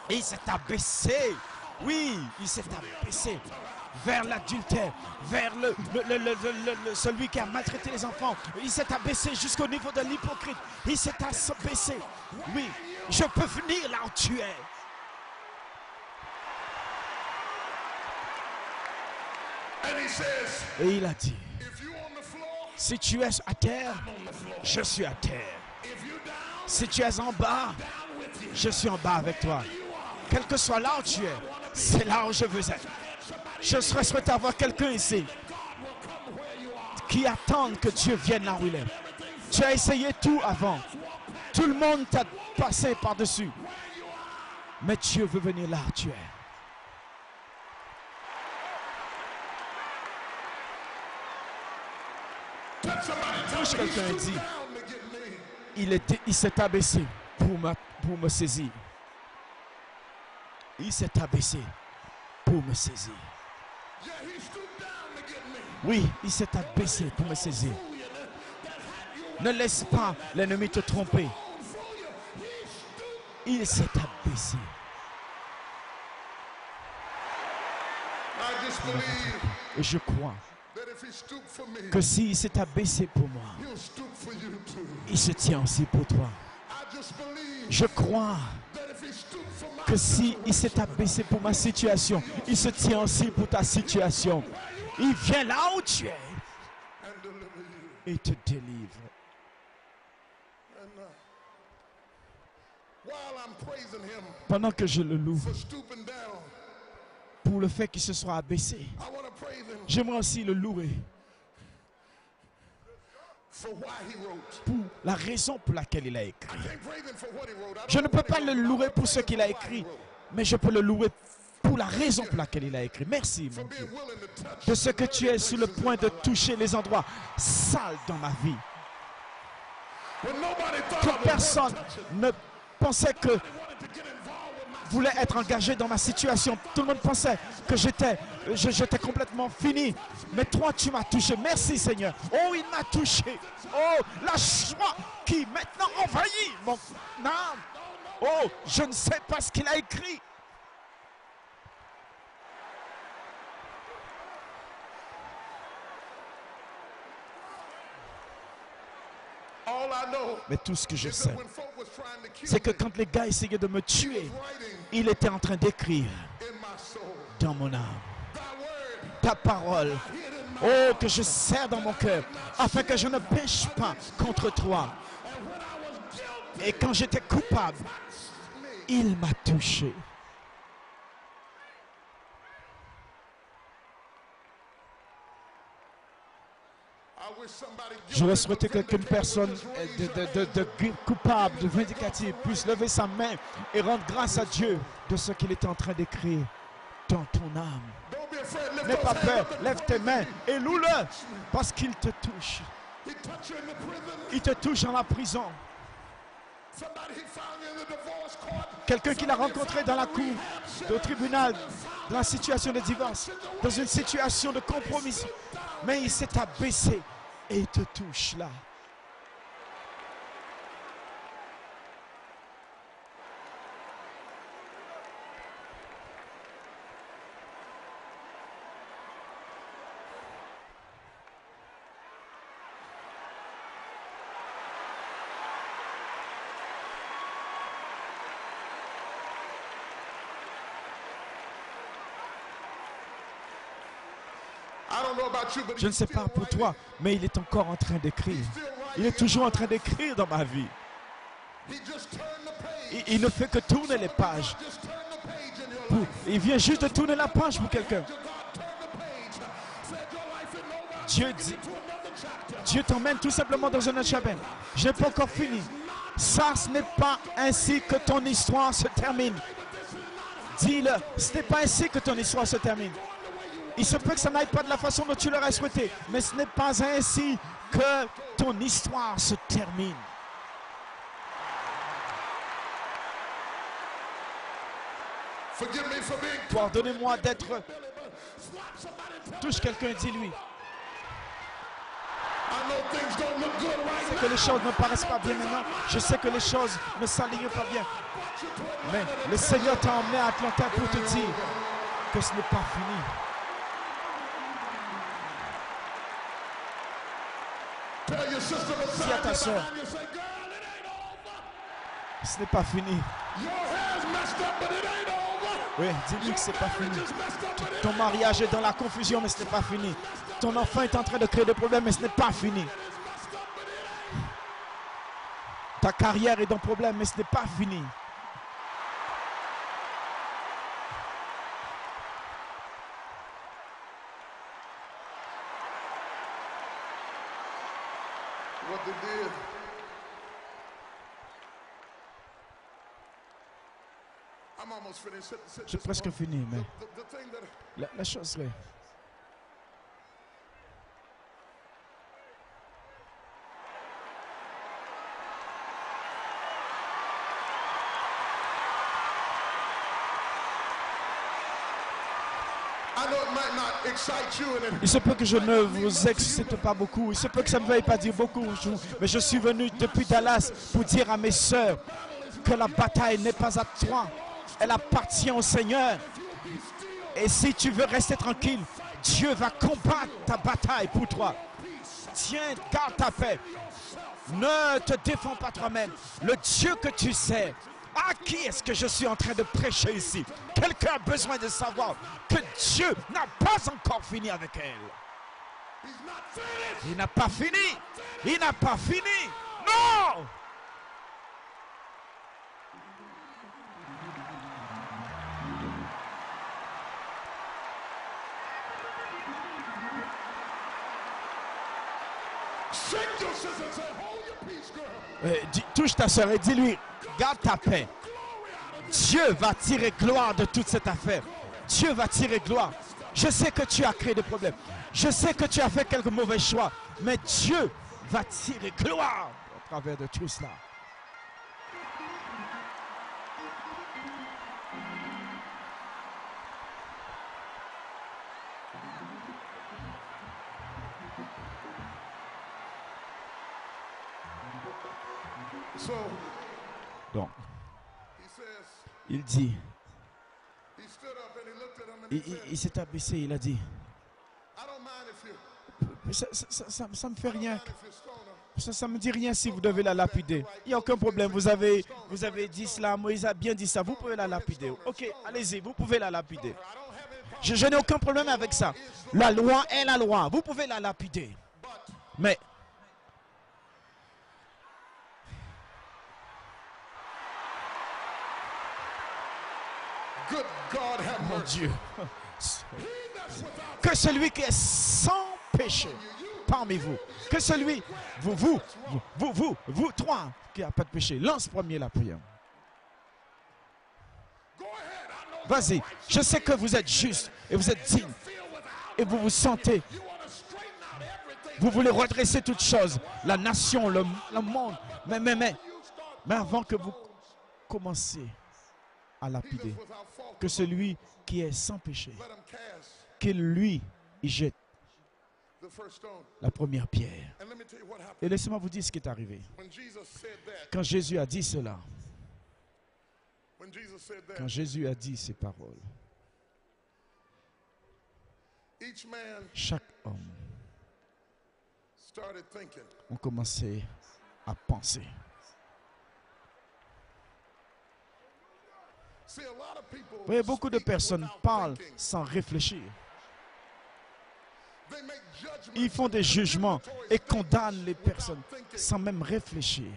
Il s'est abaissé. Oui, il s'est abaissé vers l'adultère, vers celui qui a maltraité les enfants. Il s'est abaissé jusqu'au niveau de l'hypocrite. Il s'est abaissé. Oui, je peux venir là où tu es. Et il a dit, si tu es à terre, je suis à terre. Si tu es en bas, je suis en bas avec toi. Quel que soit là où tu es, c'est là où je veux être. Je serais souhaité avoir quelqu'un ici qui attend que Dieu vienne là où il est. Tu as essayé tout avant. Tout le monde t'a passé par-dessus. Mais Dieu veut venir là où tu es. Quelqu'un dit, il s'est abaissé pour me saisir. Il s'est abaissé pour me saisir. Oui, il s'est abaissé pour me saisir. Ne laisse pas l'ennemi te tromper. Il s'est abaissé. Et je crois que s'il s'est abaissé pour moi, il se tient aussi pour toi. Je crois que s'il s'est abaissé pour ma situation, il se tient aussi pour ta situation. Il vient là où tu es et te délivre. Pendant que je le loue pour le fait qu'il se soit abaissé, j'aimerais aussi le louer pour la raison pour laquelle il a écrit. Je ne peux pas le louer pour ce qu'il a écrit, mais je peux le louer pour la raison pour laquelle il a écrit. Merci, mon Dieu, de ce que tu es sur le point de toucher les endroits sales dans ma vie. Que personne ne pensait que voulait être engagé dans ma situation. Tout le monde pensait que j'étais complètement fini. Mais toi, tu m'as touché. Merci, Seigneur. Oh, il m'a touché. Oh, la joie qui maintenant envahit mon âme. Oh, je ne sais pas ce qu'il a écrit. Mais tout ce que je sais, c'est que quand les gars essayaient de me tuer, il était en train d'écrire dans mon âme. Ta parole, oh, que je serre dans mon cœur, afin que je ne pêche pas contre toi. Et quand j'étais coupable, il m'a touché. J'aurais souhaité qu'une personne de coupable, de vindicative, puisse lever sa main et rendre grâce à Dieu de ce qu'il est en train d'écrire dans ton âme. N'aie pas peur, lève tes mains et loue-le parce qu'il te touche. Il te touche dans la prison. Quelqu'un qu'il a rencontré dans la cour, au tribunal, dans la situation de divorce, dans une situation de compromis. Mais il s'est abaissé et il te touche là. Je ne sais pas pour toi, mais il est encore en train d'écrire. Il est toujours en train d'écrire dans ma vie. Il ne fait que tourner les pages. Il vient juste de tourner la page pour quelqu'un. Dieu t'emmène tout simplement dans un autre chapitre. Je n'ai pas encore fini. Ça, ce n'est pas ainsi que ton histoire se termine. Dis-le, ce n'est pas ainsi que ton histoire se termine. Il se peut que ça n'aille pas de la façon dont tu l'aurais souhaité, mais ce n'est pas ainsi que ton histoire se termine. Pardonnez-moi d'être... Touche quelqu'un, dis-lui. C'est que les choses ne paraissent pas bien maintenant. Je sais que les choses ne s'alignent pas bien. Mais le Seigneur t'a emmené à Atlanta pour te dire que ce n'est pas fini. Dis à ta soeur, ce n'est pas fini. Oui, dis-lui que ce n'est pas fini. Ton mariage est dans la confusion, mais ce n'est pas fini. Ton enfant est en train de créer des problèmes, mais ce n'est pas fini. Ta carrière est dans problème, mais ce n'est pas fini. J'ai presque fini, mais la chose est... Il se peut que je ne vous excite pas beaucoup, il se peut que ça ne veuille pas dire beaucoup, mais je suis venu depuis Dallas pour dire à mes sœurs que la bataille n'est pas à toi, elle appartient au Seigneur. Et si tu veux rester tranquille, Dieu va combattre ta bataille pour toi. Tiens, garde ta paix. Ne te défends pas toi-même. Le Dieu que tu sais, à qui est-ce que je suis en train de prêcher ici? Quelqu'un a besoin de savoir que Dieu n'a pas encore fini avec elle. Il n'a pas fini. Il n'a pas fini. Non! Touche ta soeur et dis-lui, garde ta paix. Dieu va tirer gloire de toute cette affaire. Dieu va tirer gloire. Je sais que tu as créé des problèmes. Je sais que tu as fait quelques mauvais choix. Mais Dieu va tirer gloire au travers de tout cela. Donc, il dit, il s'est abaissé, il a dit, ça me fait rien. Ça me dit rien si vous devez la lapider. Il n'y a aucun problème. Vous avez dit cela, Moïse a bien dit ça. Vous pouvez la lapider. Ok, allez-y, vous pouvez la lapider. Je n'ai aucun problème avec ça. La loi est la loi. Vous pouvez la lapider. Mais mon Dieu, que celui qui est sans péché parmi vous, que celui, vous trois qui n'avez pas de péché, lance premier la prière. Vas-y, je sais que vous êtes juste et vous êtes digne et vous vous sentez, vous voulez redresser toutes choses, la nation, le monde, mais avant que vous commenciez à lapider, que celui qui est sans péché, qu'il lui y jette la première pierre. Et laissez-moi vous dire ce qui est arrivé. Quand Jésus a dit cela, quand Jésus a dit ces paroles, chaque homme a commencé à penser. Vous voyez, beaucoup de personnes parlent sans réfléchir. Ils font des jugements et condamnent les personnes sans même réfléchir.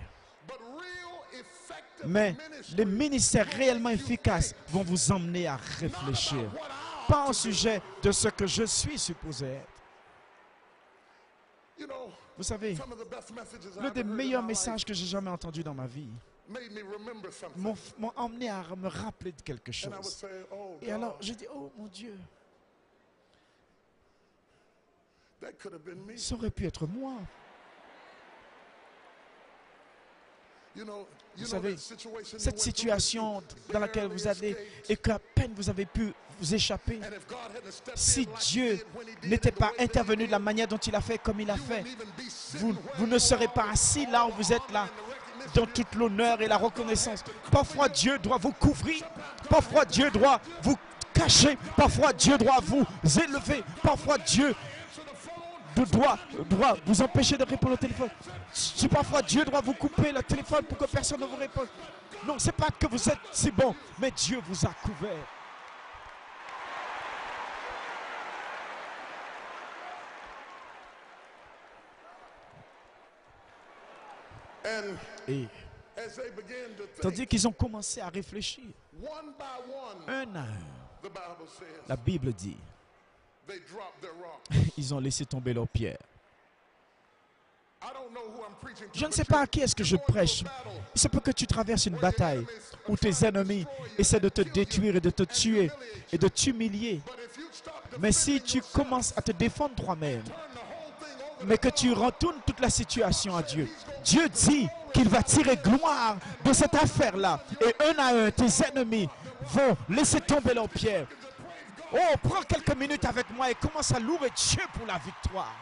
Mais les ministères réellement efficaces vont vous emmener à réfléchir. Pas au sujet de ce que je suis supposé être. Vous savez, l'un des meilleurs messages que j'ai jamais entendu dans ma vie m'ont emmené à me rappeler de quelque chose. Et alors, j'ai dit, oh mon Dieu, ça aurait pu être moi. Vous savez, cette situation dans laquelle vous allez et qu'à peine vous avez pu vous échapper, si Dieu n'était pas intervenu de la manière dont il a fait, comme il a fait, vous ne serez pas assis là où vous êtes là, dans toute l'honneur et la reconnaissance. Parfois Dieu doit vous couvrir, parfois Dieu doit vous cacher, parfois Dieu doit vous élever, parfois Dieu doit vous empêcher de répondre au téléphone. Si parfois Dieu doit vous couper le téléphone pour que personne ne vous réponde. Non, ce n'est pas que vous êtes si bon, mais Dieu vous a couvert. Et tandis qu'ils ont commencé à réfléchir, un à un, la Bible dit, ils ont laissé tomber leurs pierres. Je ne sais pas à qui est-ce que je prêche. Il se peut que tu traverses une bataille où tes ennemis essaient de te détruire et de te tuer et de t'humilier. Mais si tu commences à te défendre toi-même, mais que tu retournes toute la situation à Dieu, Dieu dit qu'il va tirer gloire de cette affaire-là. Et un à un, tes ennemis vont laisser tomber leurs pierres. Oh, prends quelques minutes avec moi et commence à louer Dieu pour la victoire.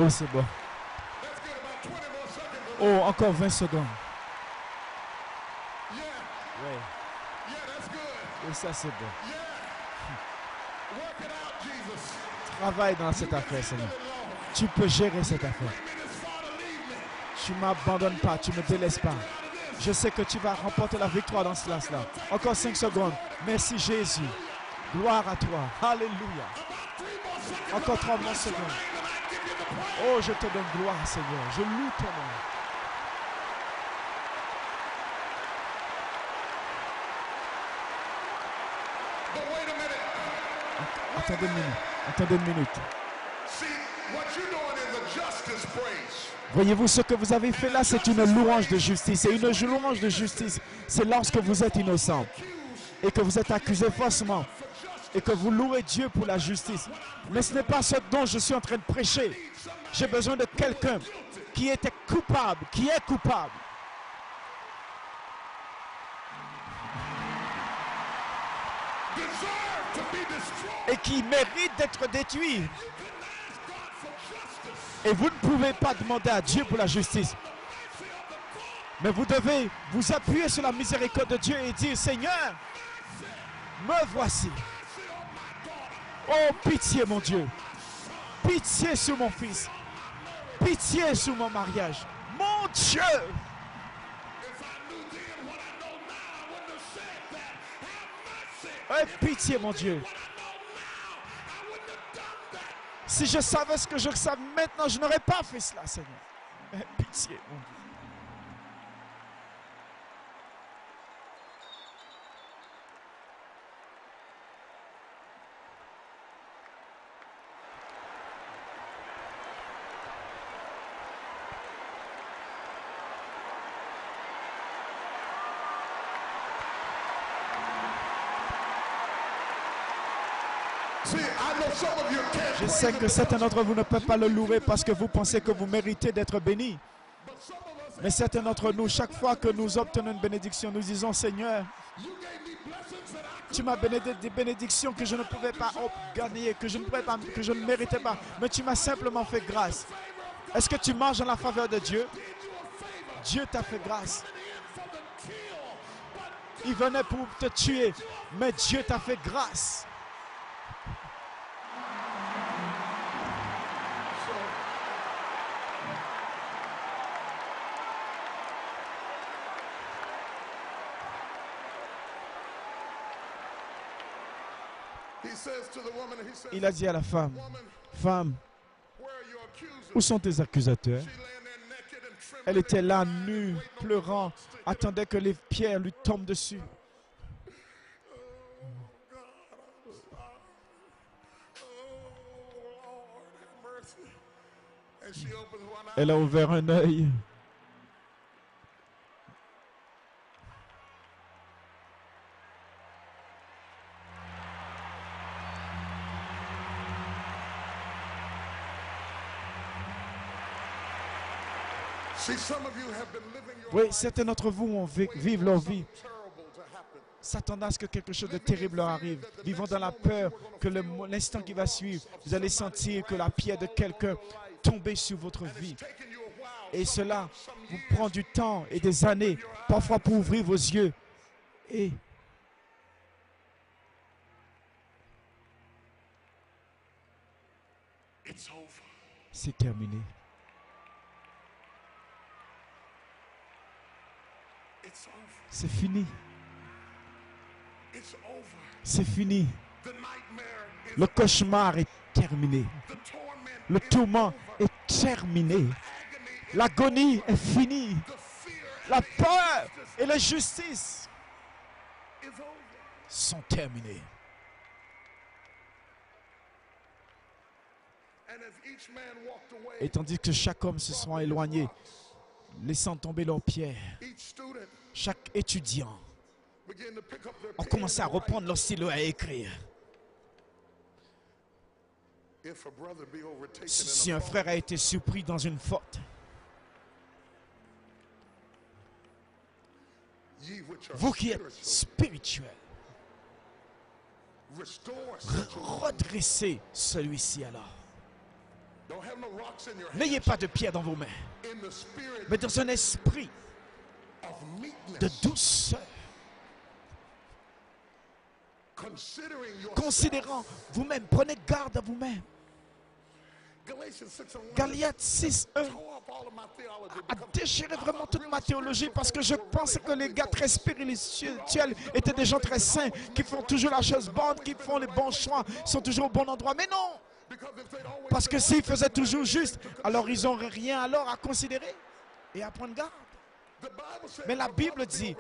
Oh, c'est bon. Oh, encore 20 secondes. Oui, ça c'est bon. Travaille dans cette affaire, Seigneur. Tu peux gérer cette affaire. Tu ne m'abandonnes pas, tu ne me délaisses pas. Je sais que tu vas remporter la victoire dans cela. Encore 5 secondes. Merci Jésus. Gloire à toi. Alléluia. Encore 3 secondes. Oh, je te donne gloire, Seigneur. Je loue ton nom. Attendez une minute. Attendez une minute. Voyez-vous, ce que vous avez fait là, c'est une louange de justice. Et une louange de justice, c'est lorsque vous êtes innocent et que vous êtes accusé faussement et que vous louez Dieu pour la justice. Mais ce n'est pas ce dont je suis en train de prêcher. J'ai besoin de quelqu'un qui était coupable, qui est coupable. Et qui mérite d'être détruit. Et vous ne pouvez pas demander à Dieu pour la justice. Mais vous devez vous appuyer sur la miséricorde de Dieu et dire, Seigneur, me voici. Oh, pitié mon Dieu. Pitié sur mon fils. Pitié sur mon mariage. Mon Dieu. Oh, pitié mon Dieu. Si je savais ce que je sais maintenant, je n'aurais pas fait cela, Seigneur. Mais pitié, mon Dieu. Je sais que certains d'entre vous ne peuvent pas le louer parce que vous pensez que vous méritez d'être bénis. Mais certains d'entre nous, chaque fois que nous obtenons une bénédiction, nous disons, Seigneur, tu m'as béni des bénédictions que je ne pouvais pas gagner, que je ne méritais pas. Mais tu m'as simplement fait grâce. Est-ce que tu marches dans la faveur de Dieu? Dieu t'a fait grâce. Il venait pour te tuer, mais Dieu t'a fait grâce. Il a dit à la femme, femme, où sont tes accusateurs? Elle était là, nue, pleurant, attendait que les pierres lui tombent dessus. Elle a ouvert un œil. Oui, certains d'entre vous vivent leur vie s'attendant à ce que quelque chose de terrible leur arrive, vivant dans la peur que l'instant qui va suivre, vous allez sentir que la pierre de quelqu'un tombe sur votre vie. Et cela vous prend du temps et des années, parfois pour ouvrir vos yeux. Et c'est terminé. C'est fini. C'est fini. Le cauchemar est terminé. Le tourment est terminé. L'agonie est finie. La peur et la justice sont terminées. Et tandis que chaque homme se soit éloigné, laissant tomber leurs pierres, chaque étudiant a commencé à reprendre leur stylo et à écrire. Si un frère a été surpris dans une faute, vous qui êtes spirituels, redressez celui-ci alors. N'ayez pas de pierre dans vos mains, mais dans un esprit de douceur. Considérant vous-même, prenez garde à vous-même. Galates 6:1 a déchiré vraiment toute ma théologie parce que je pensais que les gars très spirituels étaient des gens très saints, qui font toujours la chose bonne, qui font les bons choix, sont toujours au bon endroit. Mais non! Parce que s'ils faisaient toujours juste, alors ils n'auraient rien alors à considérer et à prendre garde. Mais la Bible dit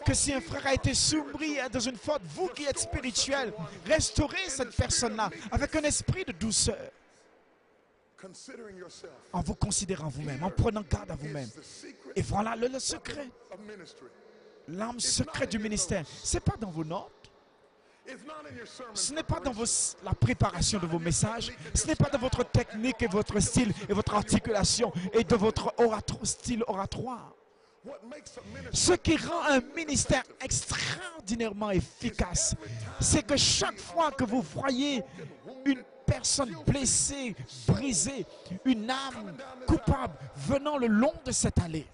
que si un frère a été soumis dans une faute, vous qui êtes spirituel, restaurez cette personne-là avec un esprit de douceur. En vous considérant vous-même, en prenant garde à vous-même. Et voilà le secret. L'arme secrète du ministère. Ce n'est pas dans vos notes. Ce n'est pas dans la préparation de vos messages. Ce n'est pas dans votre technique et votre style et votre articulation et de votre style oratoire. Ce qui rend un ministère extraordinairement efficace, c'est que chaque fois que vous voyez une personne blessée, brisée, une âme coupable venant le long de cette allée,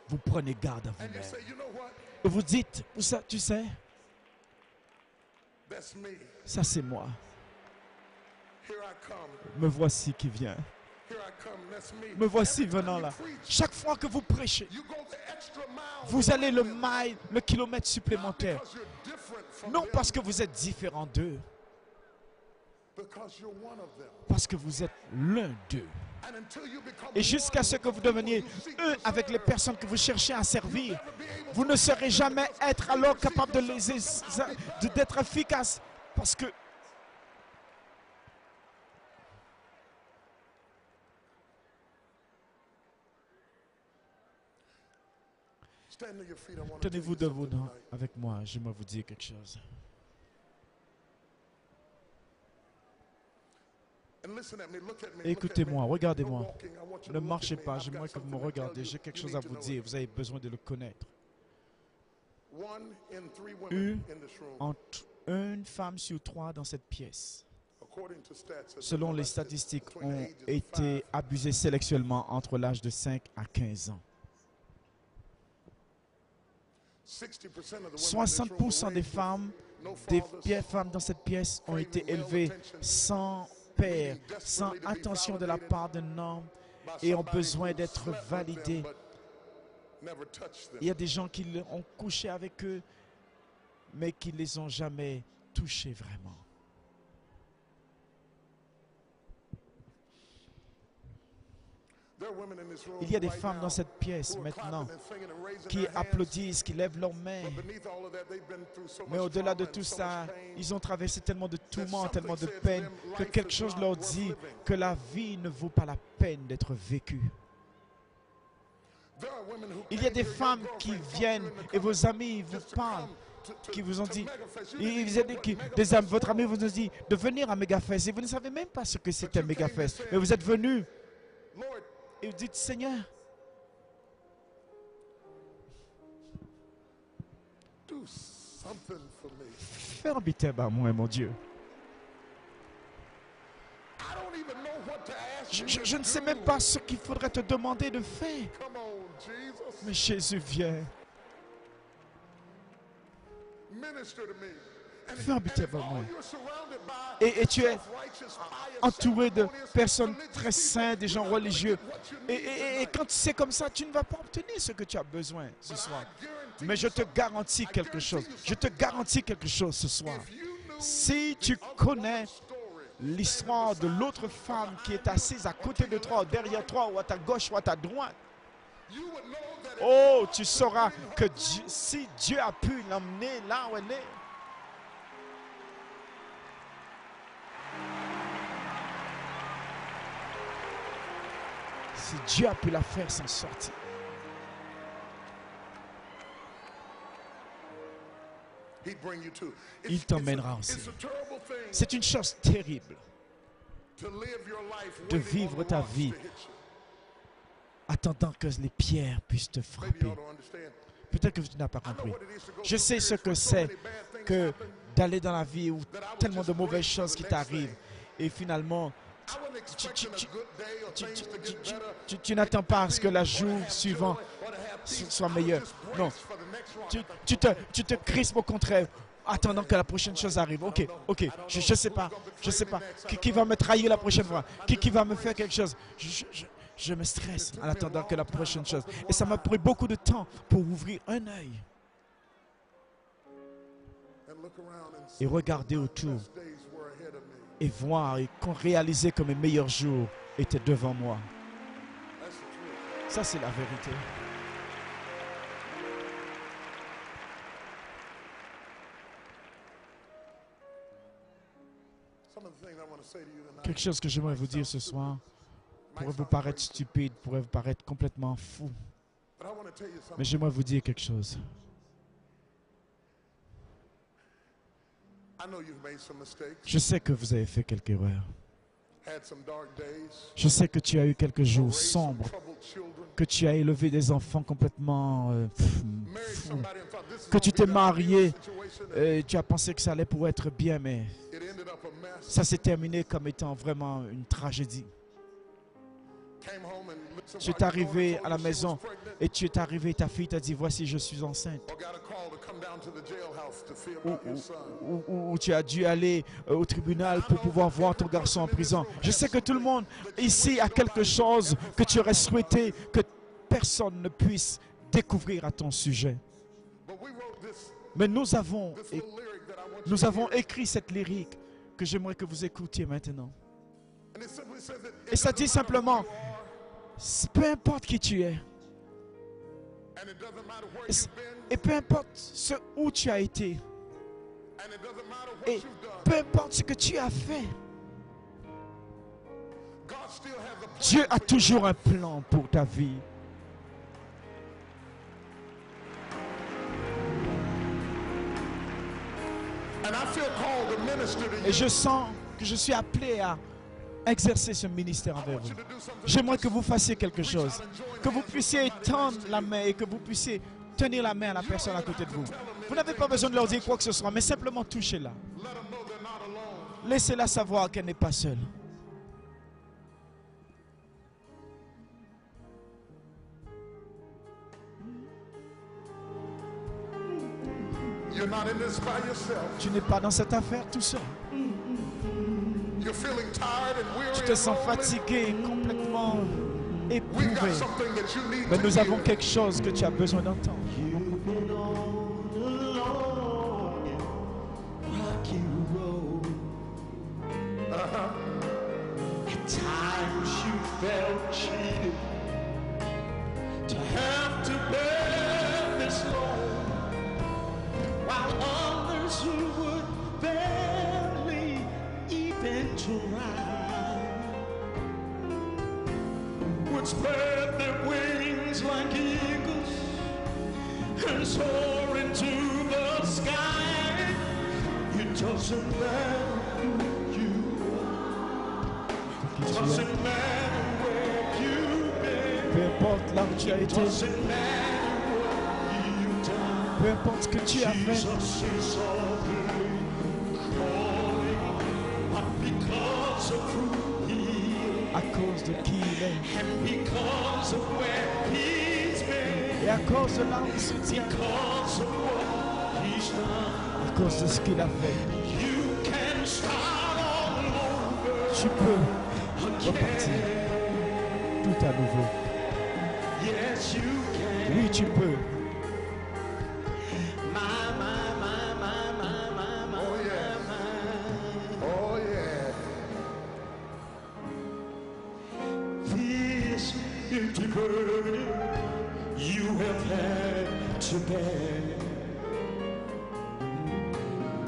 vous prenez garde à vous-même. Et vous dites, tu sais, ça c'est moi. Me voici qui vient. Me voici venant là. Chaque fois que vous prêchez, vous allez le kilomètre supplémentaire. Non parce que vous êtes différent d'eux, parce que vous êtes l'un d'eux. Et jusqu'à ce que vous deveniez un avec les personnes que vous cherchez à servir, vous ne serez jamais alors capable d'être efficace. Parce que tenez-vous debout avec moi, j'aimerais vous dire quelque chose. Écoutez-moi, regardez-moi. Ne marchez pas, j'aimerais que vous me regardiez. J'ai quelque chose à vous dire, vous avez besoin de le connaître. Une femme sur 3 dans cette pièce, selon les statistiques, ont été abusées sexuellement entre l'âge de 5 à 15 ans. 60% des femmes dans cette pièce ont été élevées sans père, sans attention de la part d'un homme et ont besoin d'être validées. Il y a des gens qui ont couché avec eux, mais qui ne les ont jamais touchés vraiment. Il y a des femmes dans cette pièce maintenant qui applaudissent, qui lèvent leurs mains. Mais au-delà de tout ça, ils ont traversé tellement de tourments, tellement de peine, que quelque chose leur dit que la vie ne vaut pas la peine d'être vécue. Il y a des femmes qui viennent et vos amis vous parlent, qui vous ont dit, votre ami vous a dit de venir à Megafest et vous ne savez même pas ce que c'est un Megafest, mais vous êtes venus. Et vous dites, Seigneur, fais un baptême à moi, mon Dieu. Je ne sais même pas ce qu'il faudrait te demander de faire. Mais Jésus vient. Fais un baptême à moi. Et tu es entouré de personnes très saintes, des gens religieux. Et quand c'est comme ça, tu ne vas pas obtenir ce que tu as besoin ce soir. Mais je te garantis quelque chose. Je te garantis quelque chose ce soir. Si tu connais l'histoire de l'autre femme qui est assise à côté de toi, derrière toi, ou à ta gauche, ou à ta droite, oh, tu sauras que si Dieu a pu l'emmener là où elle est, si Dieu a pu la faire s'en sortir, il t'emmènera aussi. C'est une chose terrible de vivre ta vie attendant que les pierres puissent te frapper. Peut-être que tu n'as pas compris. Je sais ce que c'est que d'aller dans la vie où tellement de mauvaises choses qui t'arrivent et finalement tu n'attends pas à ce que le jour suivant soit meilleur. Non. Tu te crispes au contraire, attendant que la prochaine chose arrive. Ok, je sais pas. Qui va me trahir la prochaine fois? Qui va me faire quelque chose? Je me stresse en attendant que la prochaine chose. Et ça m'a pris beaucoup de temps pour ouvrir un œil et regarder autour et voir et réaliser que mes meilleurs jours étaient devant moi. Ça, c'est la vérité. Quelque chose que j'aimerais vous dire ce soir pourrait vous paraître stupide, pourrait vous paraître complètement fou. Mais j'aimerais vous dire quelque chose. Je sais que vous avez fait quelques erreurs. Je sais que tu as eu quelques jours sombres, que tu as élevé des enfants complètement fous, que tu t'es marié, tu as pensé que ça allait pour être bien, mais ça s'est terminé comme étant vraiment une tragédie. Tu es arrivé à la maison et tu es arrivé, ta fille t'a dit, voici, je suis enceinte. Ou tu as dû aller au tribunal pour pouvoir voir ton garçon en prison. Je sais que tout le monde ici a quelque chose que tu aurais souhaité que personne ne puisse découvrir à ton sujet. Mais nous avons écrit cette lyrique que j'aimerais que vous écoutiez maintenant. Et ça dit simplement, peu importe qui tu es, et peu importe où tu as été, et peu importe ce que tu as fait, Dieu a toujours un plan pour ta vie. Et je sens que je suis appelé à exercer ce ministère envers vous. J'aimerais que vous fassiez quelque chose, que vous puissiez tendre la main et que vous puissiez tenir la main à la personne à côté de vous. Vous n'avez pas besoin de leur dire quoi que ce soit, mais simplement touchez-la. Laissez-la savoir qu'elle n'est pas seule. Tu n'es pas dans cette affaire tout seul. Tu te sens fatigué, complètement éprouvé. Mais nous avons quelque chose que tu as besoin d'entendre. At times you felt cheated to have to bear this load, while others who would barely even try would spread their wings like eagles and soar into the sky. It doesn't matter who you are, it doesn't matter where you've been, peu importe là où tu as été, peu importe ce que tu as fait, à cause de qui il est, et à cause de là où il se tient, à cause de ce qu'il a fait, tu peux repartir tout à nouveau. Oui, tu peux. Empty burden you have had to bear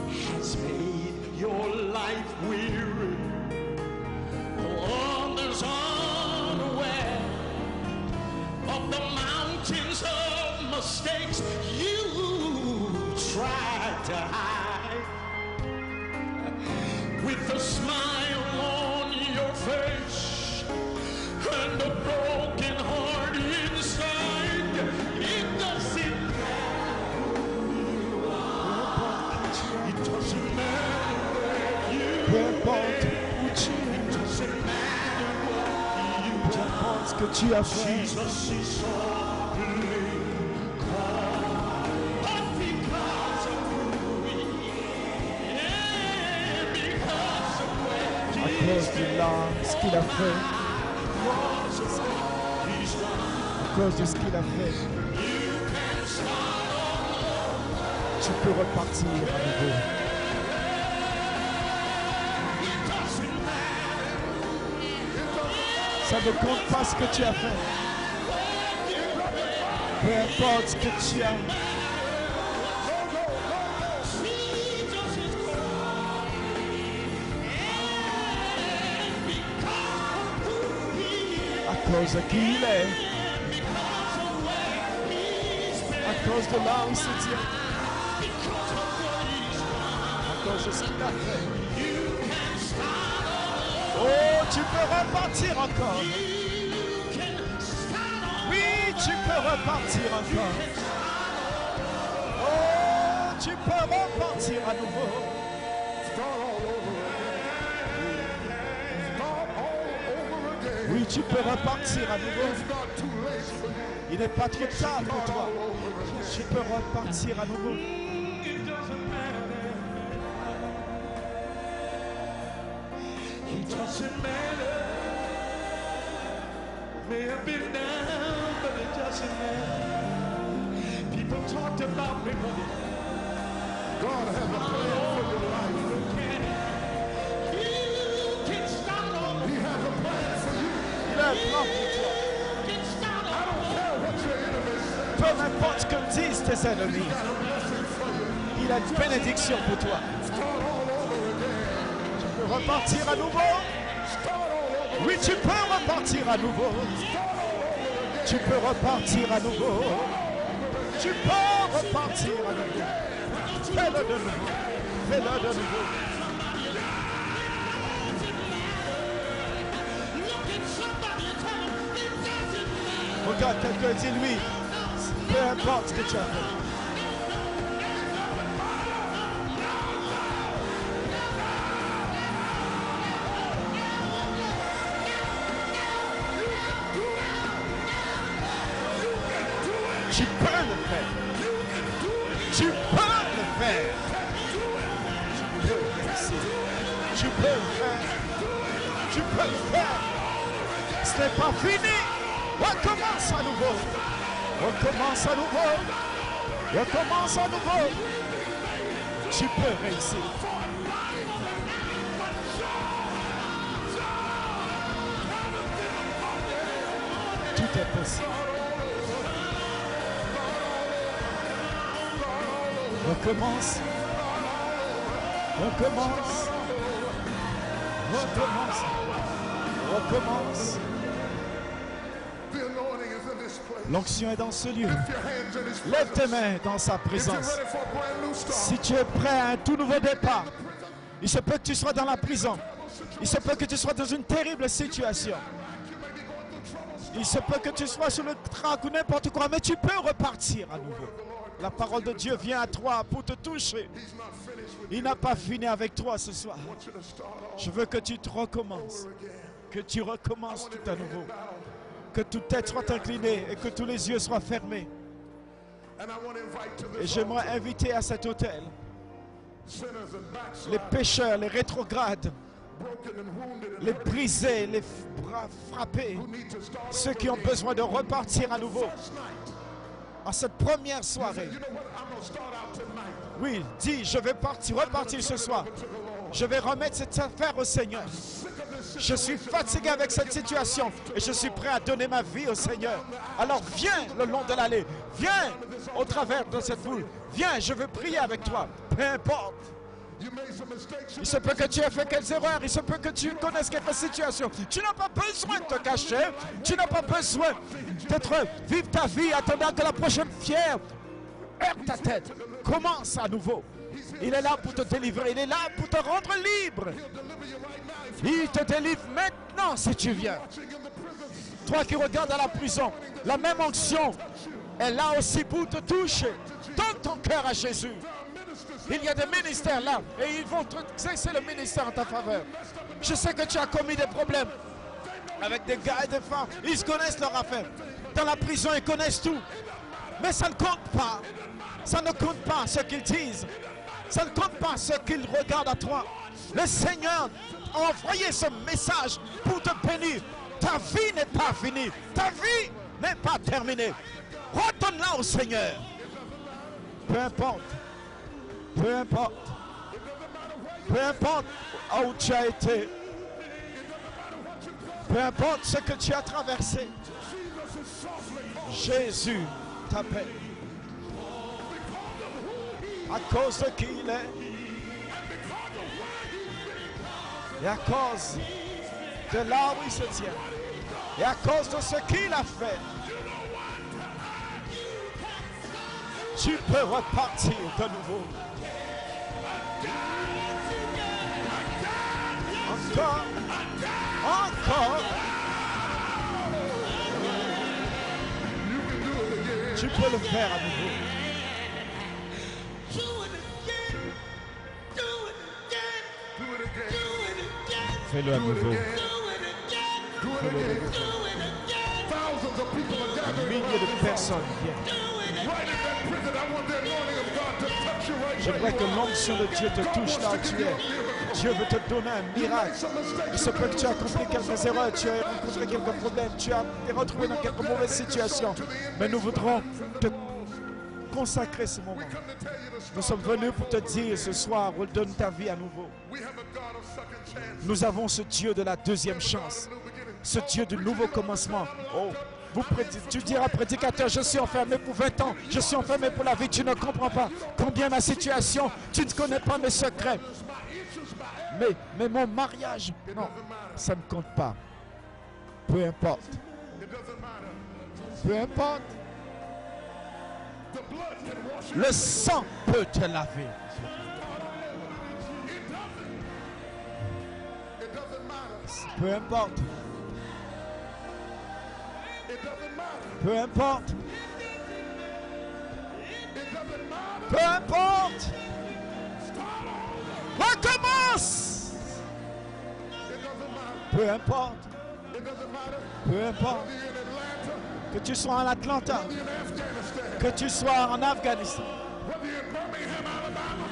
has made your life weary, though others unaware of the mountains of mistakes you tried to hide. With a smile on your face and a broken heart inside, it doesn't matter who you are, it doesn't matter where you are, it doesn't matter what you done, ce que tu as fait. Jesus is all but because of who he is, because of where he is, à cause de là, ce qu'il a fait. À cause de ce qu'il a fait, tu peux repartir à nouveau. Ça ne compte pas ce que tu as fait. Peu importe ce que tu as. cause de qui il est, à cause de là où il se tient, à cause de ce qu'il a fait. Oh, tu peux repartir encore. Oui, tu peux repartir encore. Oh, tu peux repartir à nouveau. Oui, tu peux repartir à nouveau. Il n'est pas trop tard pour toi. Tu peux repartir à nouveau. May have been down, but it doesn't matter. People talked about me, but God has a plan for your life. You can start on. He has a plan for you. Il a un plan pour toi. I don't care what your enemies say. Peu importe ce que disent tes ennemis, il a une bénédiction pour toi. Tu peux repartir à nouveau. Oui, tu peux repartir à nouveau. Tu peux repartir à nouveau. Tu peux repartir à nouveau. Fais-le de nouveau. Fais-le de nouveau. Regarde quelqu'un, dis-lui, peu importe ce que tu as fait. Tu peux le faire. Tu peux le faire. Tu peux réussir. Tu peux le faire. Tu peux le faire. Ce n'est pas fini. Recommence à nouveau. Recommence à nouveau. Recommence à nouveau. Tu peux réussir. Tout est possible. Recommence. Recommence. Recommence. Recommence. L'onction est dans ce lieu. Lève tes mains dans sa présence. Si tu es prêt à un tout nouveau départ, il se peut que tu sois dans la prison. Il se peut que tu sois dans une terrible situation. Il se peut que tu sois sur le trac ou n'importe quoi, mais tu peux repartir à nouveau. La parole de Dieu vient à toi pour te toucher. Il n'a pas fini avec toi ce soir. Je veux que tu te recommences. Que tu recommences tout à nouveau. Que toute tête soit inclinée et que tous les yeux soient fermés. Et j'aimerais inviter à cet autel les pécheurs, les rétrogrades, les brisés, les bras frappés, ceux qui ont besoin de repartir à nouveau. En cette première soirée, oui, dis, je vais repartir ce soir. Je vais remettre cette affaire au Seigneur. Je suis fatigué avec cette situation et je suis prêt à donner ma vie au Seigneur. Alors viens le long de l'allée, viens au travers de cette foule, viens, je veux prier avec toi, peu importe. Il se peut que tu aies fait quelques erreurs, il se peut que tu connaisses quelques situations. Tu n'as pas besoin de te cacher, tu n'as pas besoin d'être vivre ta vie attendant que la prochaine pierre heurte ta tête. Commence à nouveau. Il est là pour te délivrer, il est là pour te rendre libre. Il te délivre maintenant si tu viens. Toi qui regardes à la prison, la même onction est là aussi pour te toucher. Donne ton cœur à Jésus. Il y a des ministères là et ils vont exercer le ministère en ta faveur. Je sais que tu as commis des problèmes avec des gars et des femmes. Ils connaissent leur affaire. Dans la prison, ils connaissent tout. Mais ça ne compte pas. Ça ne compte pas ce qu'ils disent. Ça ne compte pas ce qu'ils regardent à toi. Le Seigneur a envoyé ce message pour te bénir. Ta vie n'est pas finie. Ta vie n'est pas terminée. Retourne-la au Seigneur. Peu importe. Peu importe. Peu importe où tu as été. Peu importe ce que tu as traversé. Jésus t'appelle. À cause de qui il est. Et à cause de là où il se tient. Et à cause de ce qu'il a fait, tu peux repartir de nouveau. Encore. Encore. Tu peux le faire à nouveau. Fais-le à nouveau. Un millier de personnes viennent. J'aimerais que l'onction de Dieu te touche là où tu es. Dieu veut te donner un miracle. Il se peut que tu as accompli quelques erreurs, tu as rencontré quelques problèmes, tu as été retrouvé dans quelques mauvaises situations. Mais nous voudrons te consacrer ce moment. Nous sommes venus pour te dire ce soir, redonne ta vie à nouveau. Nous avons ce Dieu de la deuxième chance, ce Dieu du nouveau commencement. Oh, tu diras, prédicateur, je suis enfermé pour 20 ans, je suis enfermé pour la vie, tu ne comprends pas combien ma situation, tu ne connais pas mes secrets. Mais mon mariage, non, ça ne compte pas. Peu importe. Peu importe. Le sang peut te laver. Peu importe. Peu importe. Peu importe. Recommence. Peu importe. Peu importe. Que tu sois en Atlanta, que tu sois en Afghanistan,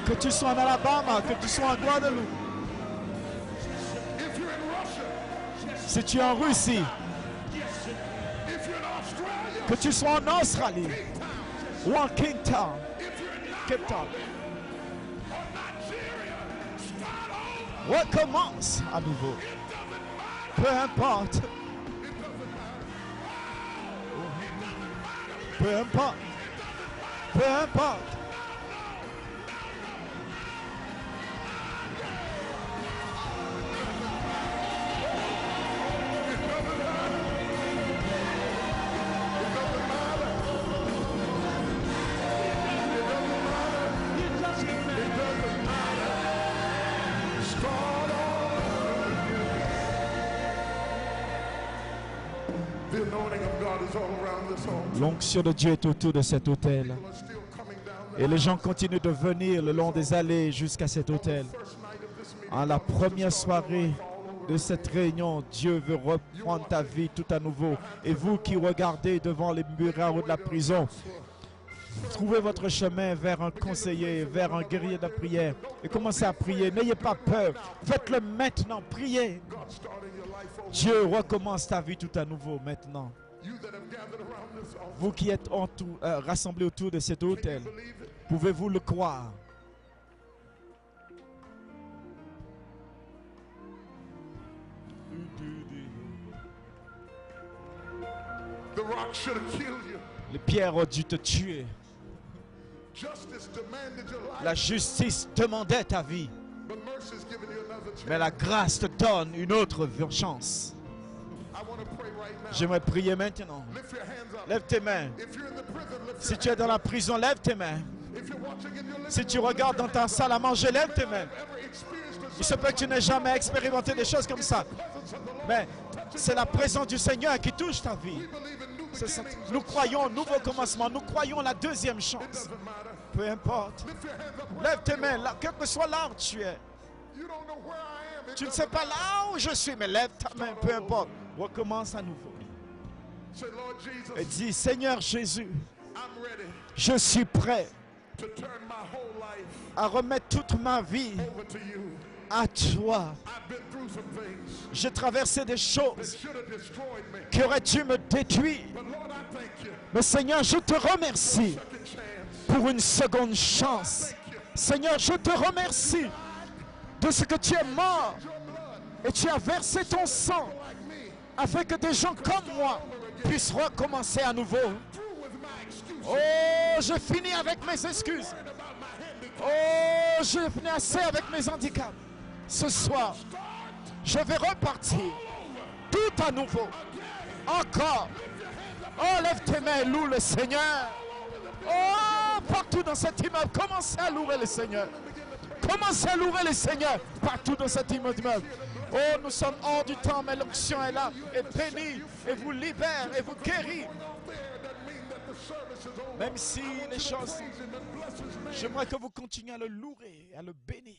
que tu sois en Alabama, que tu sois en Guadeloupe, si tu es en Russie, que tu sois en Australie ou en Cape Town, recommence à nouveau. Peu importe. Peu importe. Peu importe. L'onction de Dieu est autour de cet autel. Et les gens continuent de venir le long des allées jusqu'à cet autel. En la première soirée de cette réunion, Dieu veut reprendre ta vie tout à nouveau. Et vous qui regardez devant les murailles de la prison, trouvez votre chemin vers un conseiller, vers un guerrier de prière. Et commencez à prier. N'ayez pas peur. Faites-le maintenant. Priez. Dieu recommence ta vie tout à nouveau maintenant. Vous qui êtes rassemblés autour de cet autel, pouvez-vous le croire? Les pierres ont dû te tuer. La justice demandait ta vie. Mais la grâce te donne une autre chance. J'aimerais prier maintenant. Lève tes mains. Si tu es dans la prison, lève tes mains. Si tu regardes dans ta salle à manger, lève tes mains. Il se peut que tu n'aies jamais expérimenté des choses comme ça. Mais c'est la présence du Seigneur qui touche ta vie. Nous croyons au nouveau commencement. Nous croyons à la deuxième chance. Peu importe. Lève tes mains, là, quel que soit là où tu es. Tu ne sais pas là où je suis, mais lève ta main, peu importe. Recommence à nouveau. Et dis, Seigneur Jésus, je suis prêt à remettre toute ma vie à toi. J'ai traversé des choses qui auraient dû me détruire. Mais Seigneur, je te remercie pour une seconde chance. Seigneur, je te remercie de ce que tu es mort et tu as versé ton sang afin que des gens comme moi puissent recommencer à nouveau. Oh, je finis avec mes excuses. Oh, je finis assez avec mes handicaps. Ce soir, je vais repartir tout à nouveau. Encore. Oh, lève tes mains et loue le Seigneur. Oh, partout dans cet immeuble, commencez à louer le Seigneur. Commencez à louer le Seigneur partout dans cet immeuble. Oh, nous sommes hors du temps, mais l'onction est là et bénit et vous libère et vous guérit. Même si les choses, j'aimerais que vous continuiez à le louer, à le bénir.